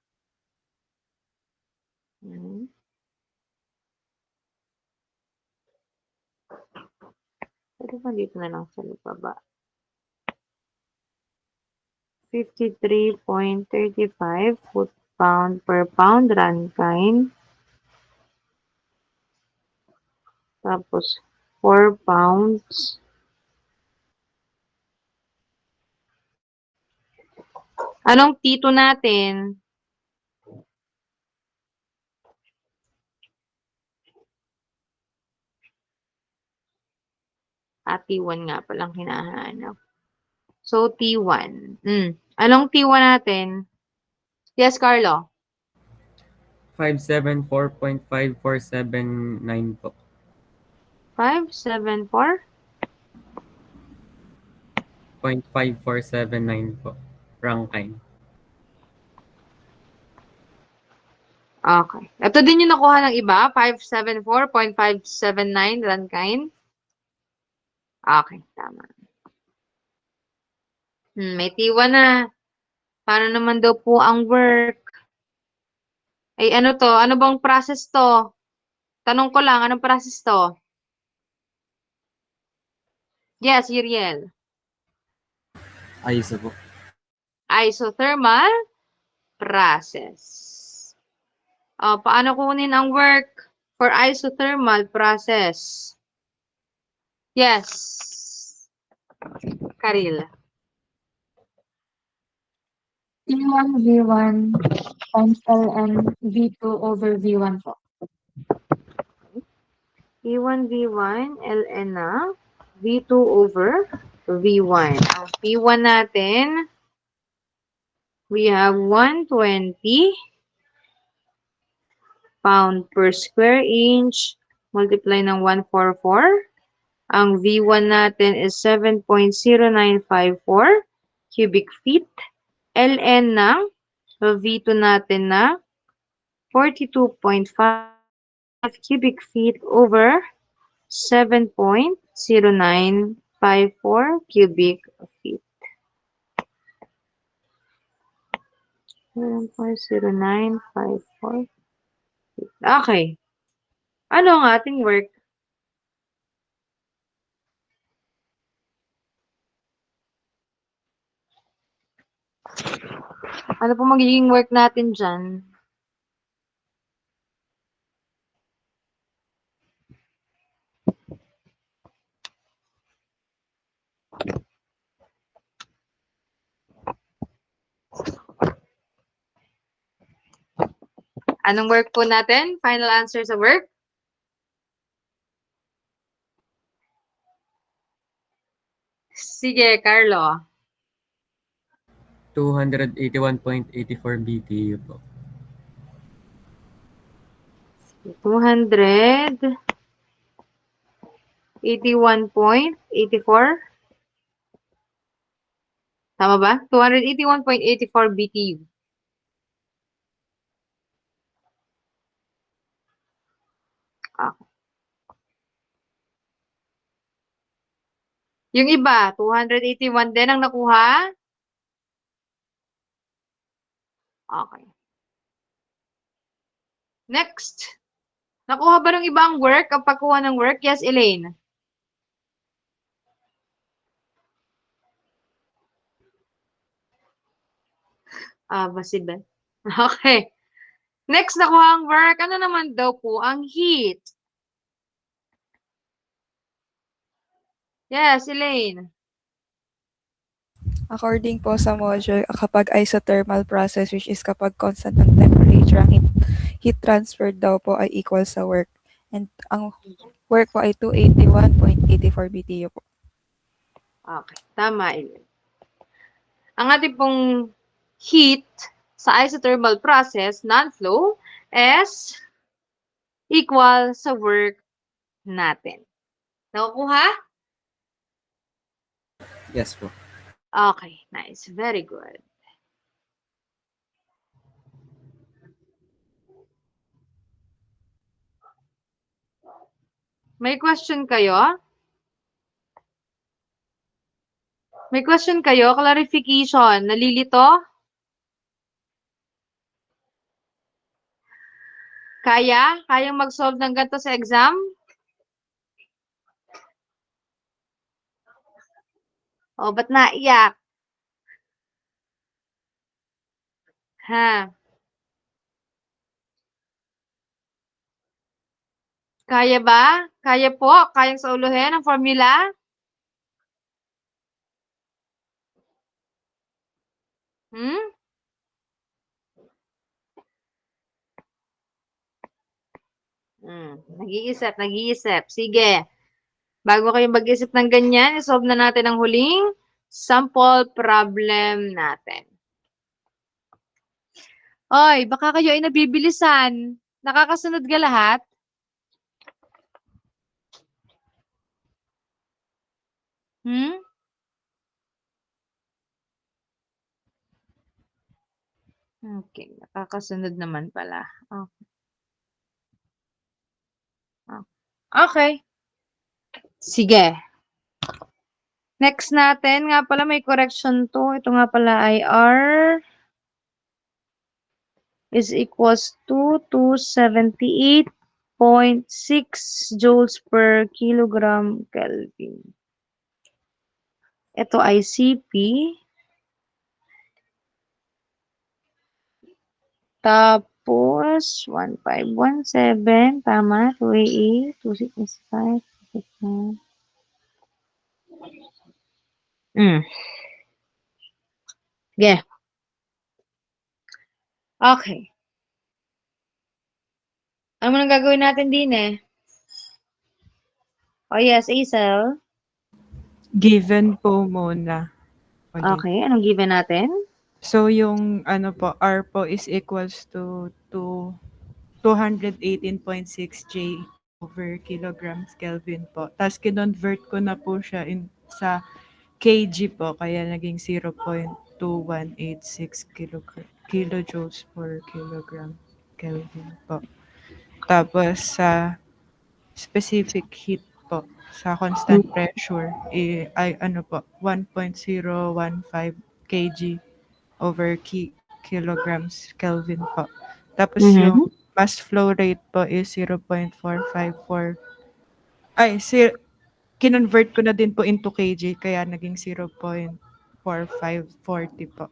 Pwede ba dito na lang sa baba? 53.35 foot-pound per pound runtime. Tapos, 4 pounds. Anong T2 natin? T1 nga palang hinahanap. So, T1. Anong T1 natin? Yes, Carlo? 574.5479 po. 574? 0.5479 po. Rankine. Okay. Ito din yung nakuha ng iba, 574.579 Rankine. Okay, tama. May T1 na. Paano naman daw po ang work? Ay, ano to? Ano bang process to? Tanong ko lang, anong process to? Yes, Uriel. ISO po. Isothermal process. Paano kunin ang work for isothermal process? Yes. Karil. T1 V1 times ln V2 over V1 po. P1 V1 ln na V2 over V1. Ang P1 natin, we have 120 pound per square inch multiply ng 144. Ang V1 natin is 7.0954 cubic feet. ln ng V2 natin na 42.5 cubic feet over 7.0954 cubic feet. 7.0954. Okay. Ano ang ating work? Ano po magiging work natin dyan? Anong work po natin? Final answer sa work? Sige, Carlo. 281.84 BTU po. 281.84? Tama ba? 281.84 BTU. Yung iba, 281 din ang nakuha? Okay. Next. Nakuha ba ng iba ang work? Ang pagkuha ng work? Yes, Elaine. Basiban. Okay. Next, nakuha ang work. Ano naman daw po ang heat? Yes, Elaine. According po sa module, kapag isothermal process, which is kapag constant ang temperature, ang heat transfer daw po ay equal sa work. And ang work po ay 281.84 BTU po. Okay. Tama, Elaine. Ang ating pong heat sa isothermal process, non-flow, is equal sa work natin. Nakukuha? Yes po. Okay, nice. Very good. May question kayo? May question kayo? Clarification. Nalilito? Kaya? Kayang mag-solve ng ganito sa exam? O, ba't naiyak? Ha? Kaya ba? Kaya po? Kayang sauluhin ang formula? Hmm? Nag-iisip, nag-iisip. Sige. Bago kayo mag-isip ng ganyan, isolve na natin ang huling sample problem natin. Oy, baka kayo ay nabibilisan. Nakakasunod ka lahat? Hmm? Okay, nakakasunod naman pala. Okay. Sige. Next natin, nga pala may correction to. Ito nga pala ay R is equals to 278.6 joules per kilogram Kelvin. Ito ay CP. Tapos, 1517, tama. 288, 265, 269. Yeah. Okay. Ano mo nang gagawin natin din eh? Oh yes, Aisel. Given po muna. Ulit. Okay, anong given natin? So yung ano po, R po is equals to 218.6 J over kilograms Kelvin po. Tapos kinonvert ko na po siya sa kg po, kaya naging 0.2186 kilojoules per kilogram Kelvin po. Tapos sa specific heat po, sa constant pressure, ay ano po, 1.015 kg over kilograms Kelvin po. Tapos yung mass flow rate po is 0.454. Ay, kinonvert ko na din po into kg, kaya naging 0.4540 po.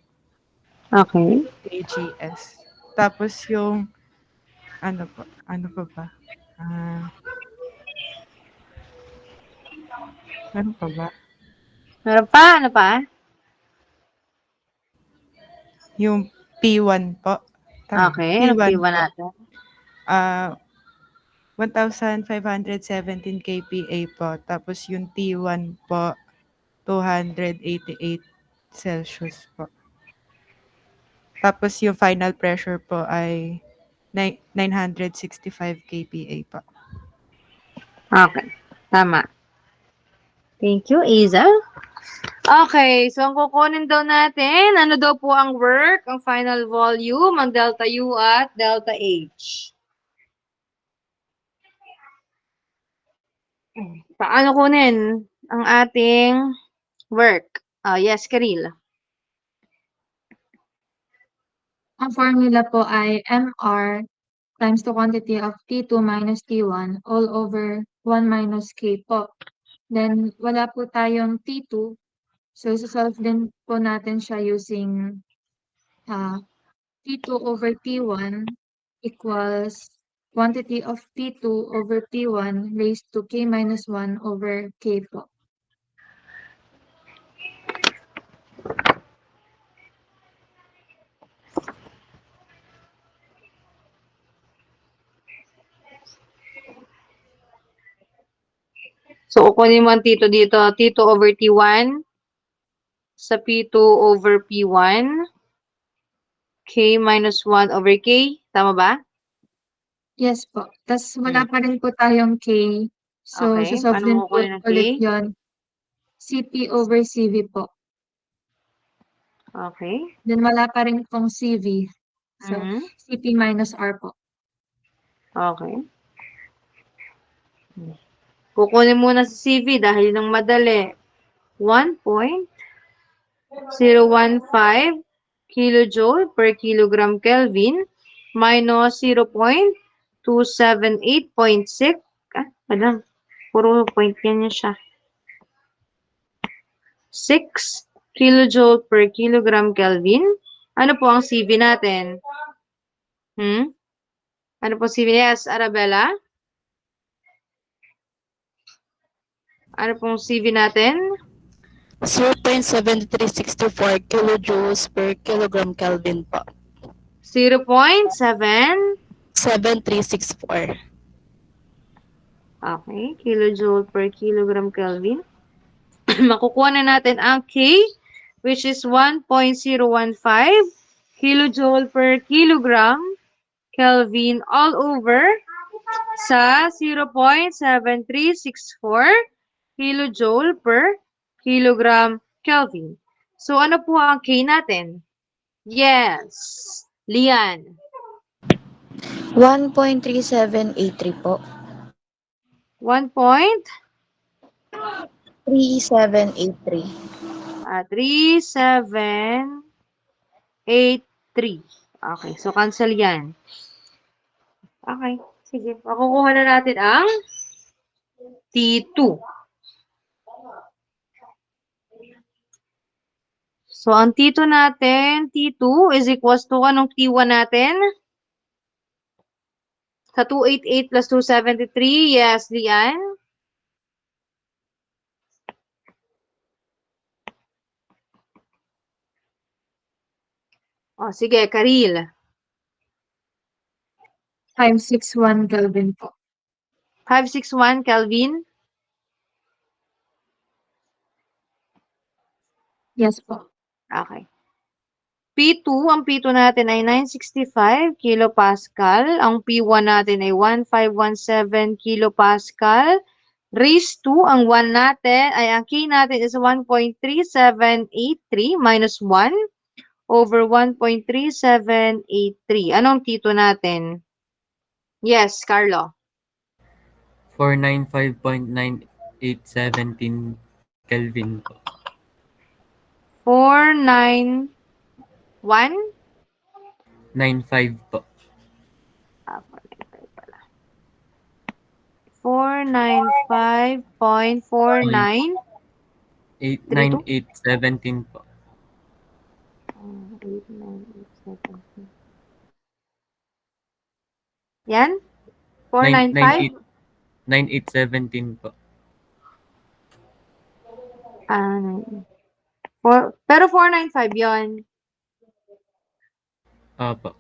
Okay. kgs. Tapos yung ano pa ba? Ano pa ba? Meron pa? Ano pa? Yung P1 po. Tama. Okay, anong P1 P1 po. natin? 1,517 kPa po. Tapos yung T1 po, 288 Celsius po. Tapos yung final pressure po ay 965 kPa po. Okay, tama. Thank you, Aisel. Okay, so ang kukunin daw natin, ano daw po ang work, ang final volume, ang delta U at delta H. Paano kunin ang ating work? Yes, Karil. Ang formula po ay MR times the quantity of T2 minus T1 all over 1 minus K po. Then, wala po tayong T2. So, isosolve din po natin siya using T2 over T1 equals quantity of T2 over T1 raised to K minus 1 over K po. So, kukunin mo ang T2 dito. T2 over T1 sa P2 over P1. K minus 1 over K. Tama ba? Yes po. Tapos wala pa rin po tayong K. So, Okay. sasolve Paano din mo po kukunin ng K? ulit yon. CP over CV po. Okay. Then wala pa rin pong CV. So, CP minus R po. Okay. Kukunin muna sa CV dahil nang madali. 1.015 kilojoule per kilogram Kelvin minus 0.278.6. Puro point yan siya. 6 kilojoule per kilogram Kelvin. Ano po ang CV natin? Ano po CV? Yes, Arabella? Ano pong CV natin? 0.7364 kilojoules per kilogram Kelvin po. 0.7? 7364. Okay, kilojoule per kilogram Kelvin. Makukuha na natin ang K, which is 1.015 kilojoule per kilogram Kelvin all over sa 0.7364 kilojoule per kilogram Kelvin. So, ano po ang K natin? Yes. Lian. 1.3783 po. 3783. 3783. Okay, so cancel yan. Okay, sige. Makukuha na natin ang T2. So, ang T2 natin, T2 is equals to anong T1 natin? Sa 288 plus 273, yes, Lian. O, sige, Karil. 561 Kelvin po. 561, Kelvin. Yes po. Okay. P2, ang P2 natin ay 965 kilopascal. Ang P1 natin ay 1517 kilopascal. Raise 2, ang 1 natin, ay ang K natin is 1.3783 minus 1 over 1.3783. Anong T2 natin? Yes, Carlo. 495.9817 Kelvin po. 491? 95 po. 495 pala. 495.49. 9817 po. 89817. Yan? 495? 9817 po. Pero 495 yon. Opo.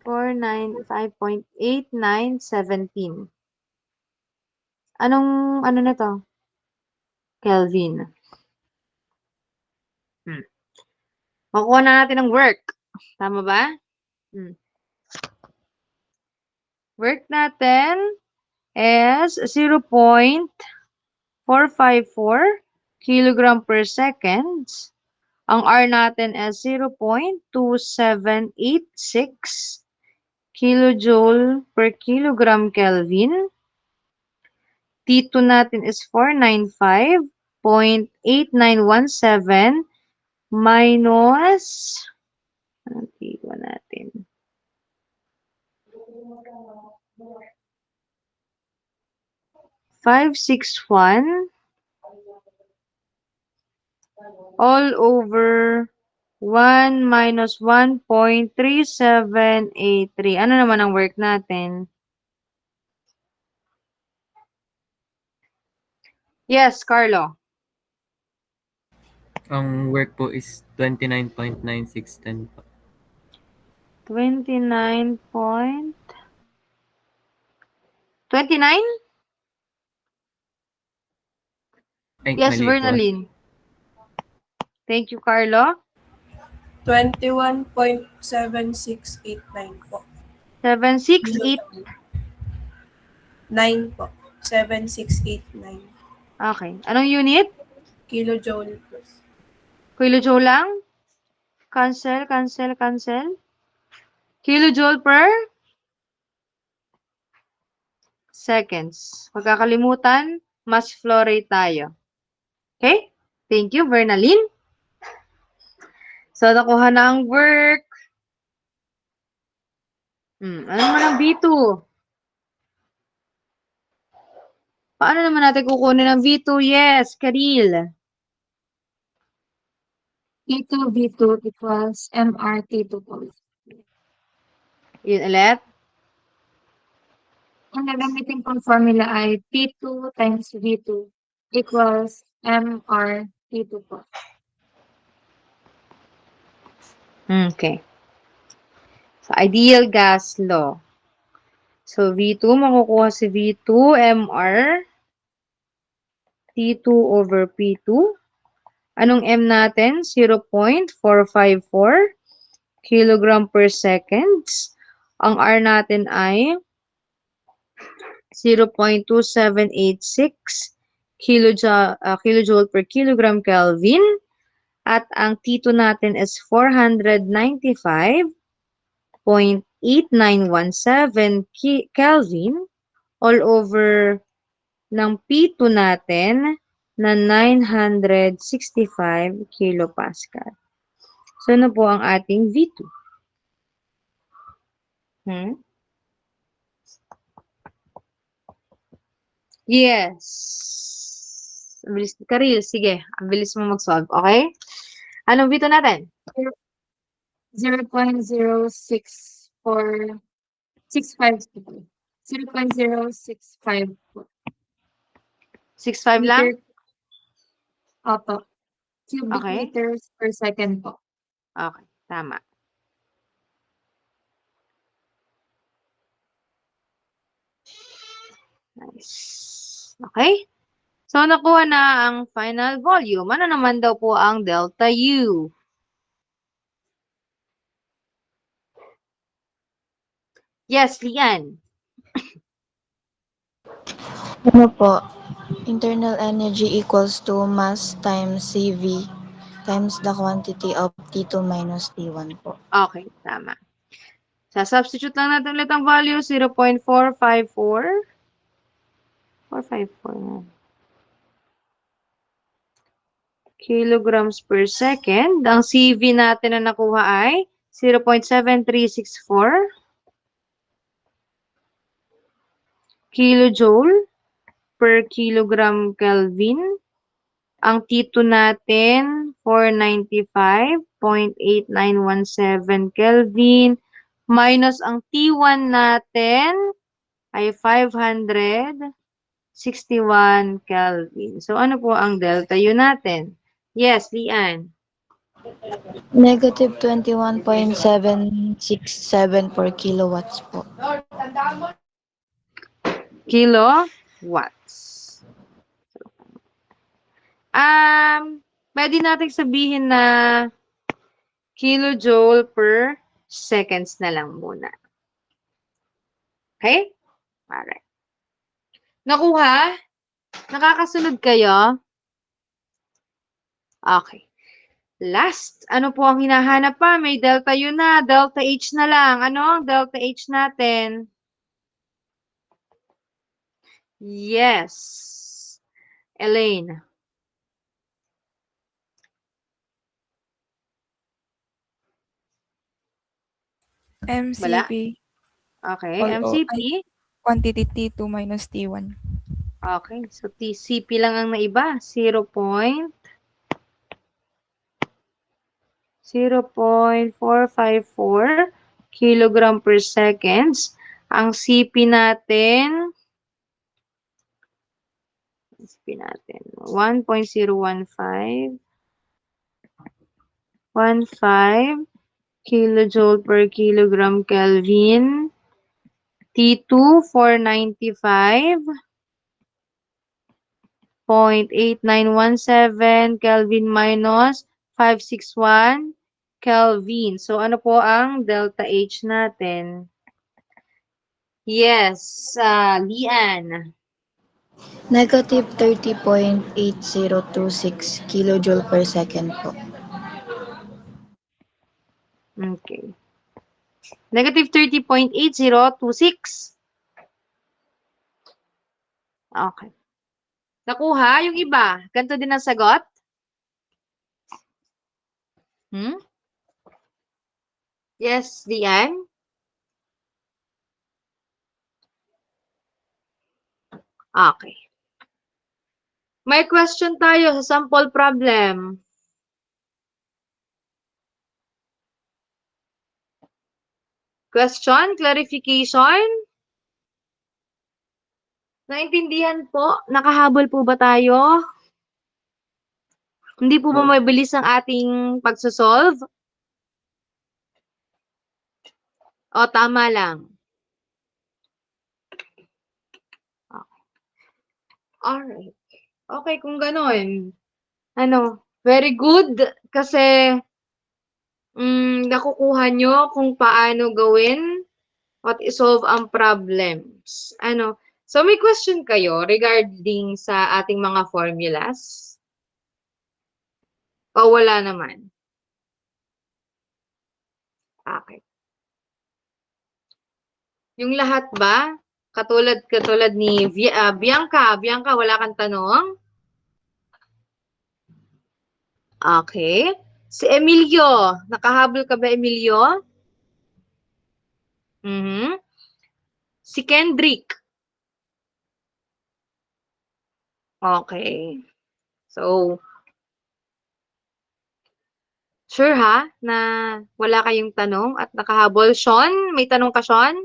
495.8917. Anong, ano na to? Kelvin. Makuha na natin ng work. Tama ba? Work natin is 0.454 kilogram per second. Ang R natin is 0.2786 kilojoule per kilogram Kelvin. T2 natin is 495.8917 minus, anong T2 natin? $561 all over 1 minus 1.3783. Ano naman ang work natin? Yes, Carlo. Ang work po is 29.9610 po. 29 point... 29? Ay, Yes, mali po. Vernaline. Thank you, Carlo. 21.7689 po. 768. 9 po. 7689. Okay. Anong unit? Kilojoule plus. Kilojoule lang? Cancel, cancel, cancel. Kilojoule per seconds. Pagkakalimutan, mas flow rate tayo. Okay? Thank you, Vernaline. So, nakuha na ang work. Ano naman ang V2? Paano naman natin kukunin ang V2? Yes, Karil. T2 V2 equals MRT2 po. Yun ulit. Ang gagamitin kong formula ay P2 times V2 equals MRT2 po. Okay. So, ideal gas law. So, V2, makukuha si V2, MR, T2 over P2. Anong M natin? 0.454 kilogram per seconds. Ang R natin ay 0.2786 kilojoule per kilogram Kelvin. At ang T2 natin is 495 Kelvin all over ng P2 natin na 965 kilopascal. So, ano po ang ating V2? Yes. Ang bilis ni Karil. Sige, ang bilis mo mag-solve. Okay? Anong V2 natin? 0.06465 0.065 po. 6.5 lang? Opo. Cubic Okay. meters per second po. Okay, tama. Nice. Okay? So, nakuha na ang final volume. Ano naman daw po ang delta U? Yes, Lian. Ano po? Internal energy equals to mass times CV times the quantity of T2 minus T1 po. Okay, tama. Sa-substitute lang natin ulit ang value, 0.454. 454 na. Kilograms per second. Ang CV natin na nakuha ay 0.7364 kilojoule per kilogram Kelvin. Ang T2 natin, 495.8917 Kelvin. Minus ang T1 natin ay 561 Kelvin. So, ano po ang delta U natin? Yes, Lian. Negative 21.767 per kilowatts po. Kilowatts. Pwede natin sabihin na kilojoule per seconds na lang muna. Okay? Alright. Nakuha? Nakakasunod kayo? Okay. Last, ano po ang hinahanap pa? May delta U na, delta H na lang. Ano ang delta H natin? Yes. Elaine. MCP. Okay, All- MCP. Quantity T2 minus T1. Okay, so TCP lang ang naiba. 0.454 kilogram per seconds. Ang CP natin, 1.015 kilojoule per kilogram Kelvin. T2, 495.8917 Kelvin minus 561 Kelvin. So, ano po ang delta H natin? Yes, Lian. Negative 30.8026 kilojoule per second po. Okay. Negative 30.8026. Okay. Nakuha yung iba. Ganito din ang sagot? Yes, Lian? Okay. May question tayo sa sample problem. Question? Clarification? Naintindihan po? Nakahabol po ba tayo? Hindi po ba mabilis ang ating pagsosolve? O, tama lang. Okay. Alright. Okay, kung ganon. Very good. Kasi, nakukuha nyo kung paano gawin at isolve ang problems. So may question kayo regarding sa ating mga formulas? O wala naman? Okay. Yung lahat ba? Katulad ni Bianca. Bianca, wala kang tanong? Okay. Si Emilio. Nakahabol ka ba, Emilio? Mhm. Si Kendrick. Okay. So, sure ha na wala kayong tanong at nakahabol? Sean, may tanong ka, Sean?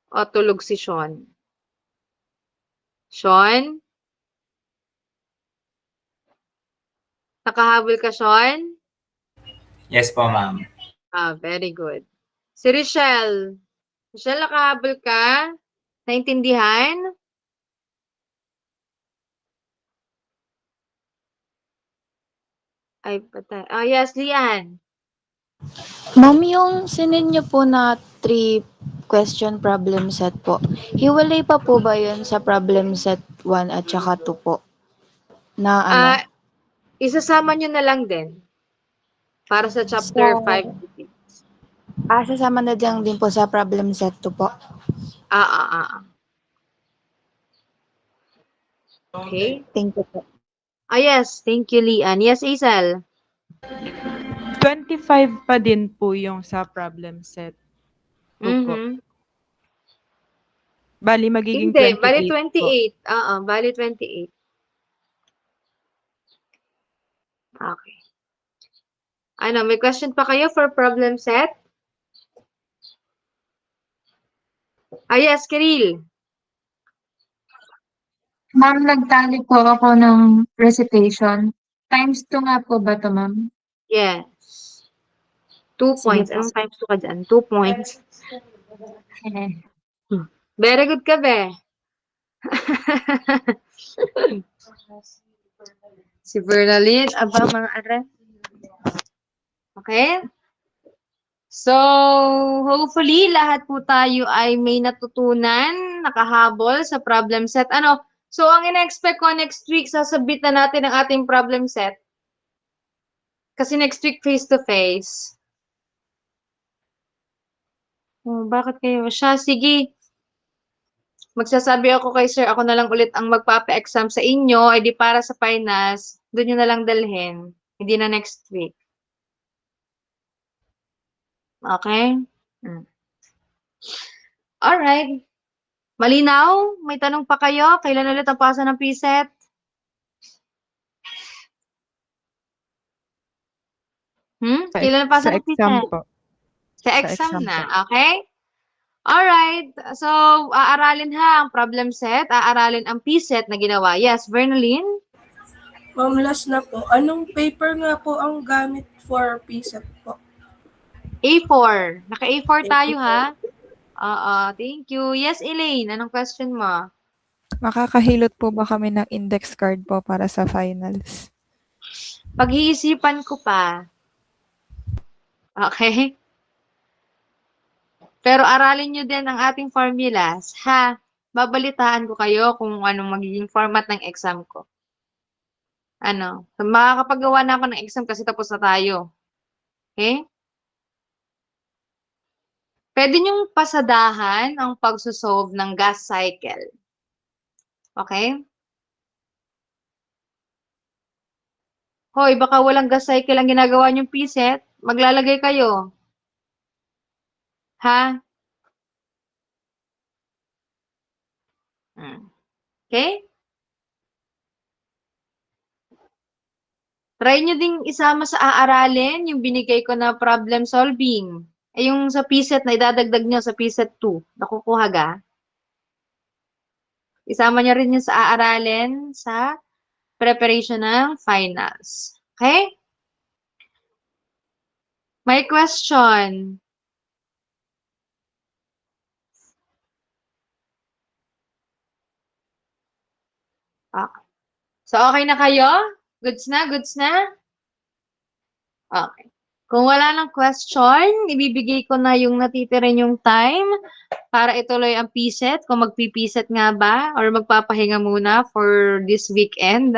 O tulog si Sean? Sean? Nakahabol ka, Sean? Yes po, ma'am. Very good. Si Richelle. Richelle, nakahabol ka? Naintindihan? Ay, patay. Yes, Lian. Ma'am, yung sinend niyo po na 3 question problem set po, hiwalay pa po ba yun sa problem set 1 at saka 2 po? Na ano? Isasama nyo na lang din. Para sa chapter 5. Sasama na din po sa problem set 2 po. Okay. Thank you po. Yes. Thank you, Lian. Yes, Isel. 25 pa din po yung sa problem set. Mhm. Bali, magiging Hindi, 28 bali po. 28. Bali 28. Okay. May question pa kayo for problem set? Yes, Kiril. Ma'am, nagtali po ako ng recitation. Times 2 nga po ba to, ma'am? Yes. 2 Sige points. po. Anong times 2 ka dyan? 2 points. Very good ka, be. Si Bernaline. Aba, mga are. Okay? So, hopefully, lahat po tayo ay may natutunan, nakahabol sa problem set. So, ang ina-expect ko next week, sasabit na natin ang ating problem set. Kasi next week, face-to-face. Bakit kayo? Sige. Magsasabi ako kay sir, ako na lang ulit ang magpapa-exam sa inyo, di para sa finals, doon nyo na lang dalhin. Hindi na next week. Okay? Alright. Malinaw? May tanong pa kayo? Kailan ulit ang pasa ng PSET? Kailan ang pasa Sa ng exam PSET? po. Sa exam na. Okay? Alright. So, aaralin ang problem set, aaralin ang PSET na ginawa. Yes, Vernaline? Ma'am, last na po. Anong paper nga po ang gamit for PSET po? A4. Naka-A4 tayo, ha? Thank you. Yes, Elaine, anong question mo? Makakahilot po ba kami ng index card po para sa finals? Pag-iisipan ko pa. Okay? Pero aralin nyo din ang ating formulas, ha? Babalitaan ko kayo kung anong magiging format ng exam ko. Makakapagawa na ako ng exam kasi tapos na tayo. Okay? Pwede nyong pasadahan ang pagsusolve ng gas cycle. Okay? Hoy, baka walang gas cycle ang ginagawa nyong PSET. Maglalagay kayo. Ha? Okay? Try nyo ding isama sa aaralin yung binigay ko na problem solving. Yung sa PSET na idadagdag nyo sa PSET 2. Nakukuha ga? Isama nyo rin yung sa aaralin sa preparation ng finals. Okay? May question. So, okay na kayo? Goods na? Goods na? Okay. Kung wala ng question, ibibigay ko na yung natitira yung time para ituloy ang PSET, kung magpi-PSET nga ba or magpapahinga muna for this weekend.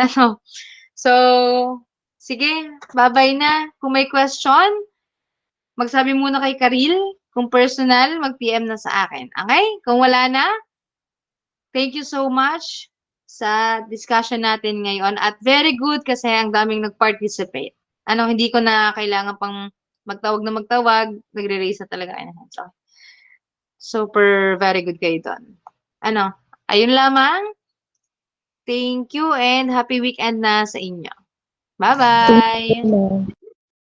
So, Sige, bye-bye na. Kung may question, magsabi muna kay Karil. Kung personal, mag-PM na sa akin. Okay? Kung wala na, thank you so much sa discussion natin ngayon. At very good kasi ang daming nag-participate. Hindi ko na kailangan pang magtawag na magtawag. Nagre-raise na talaga kayo ng hands. Okay. Super very good kayo doon. Ayun lamang. Thank you and happy weekend na sa inyo. Bye-bye!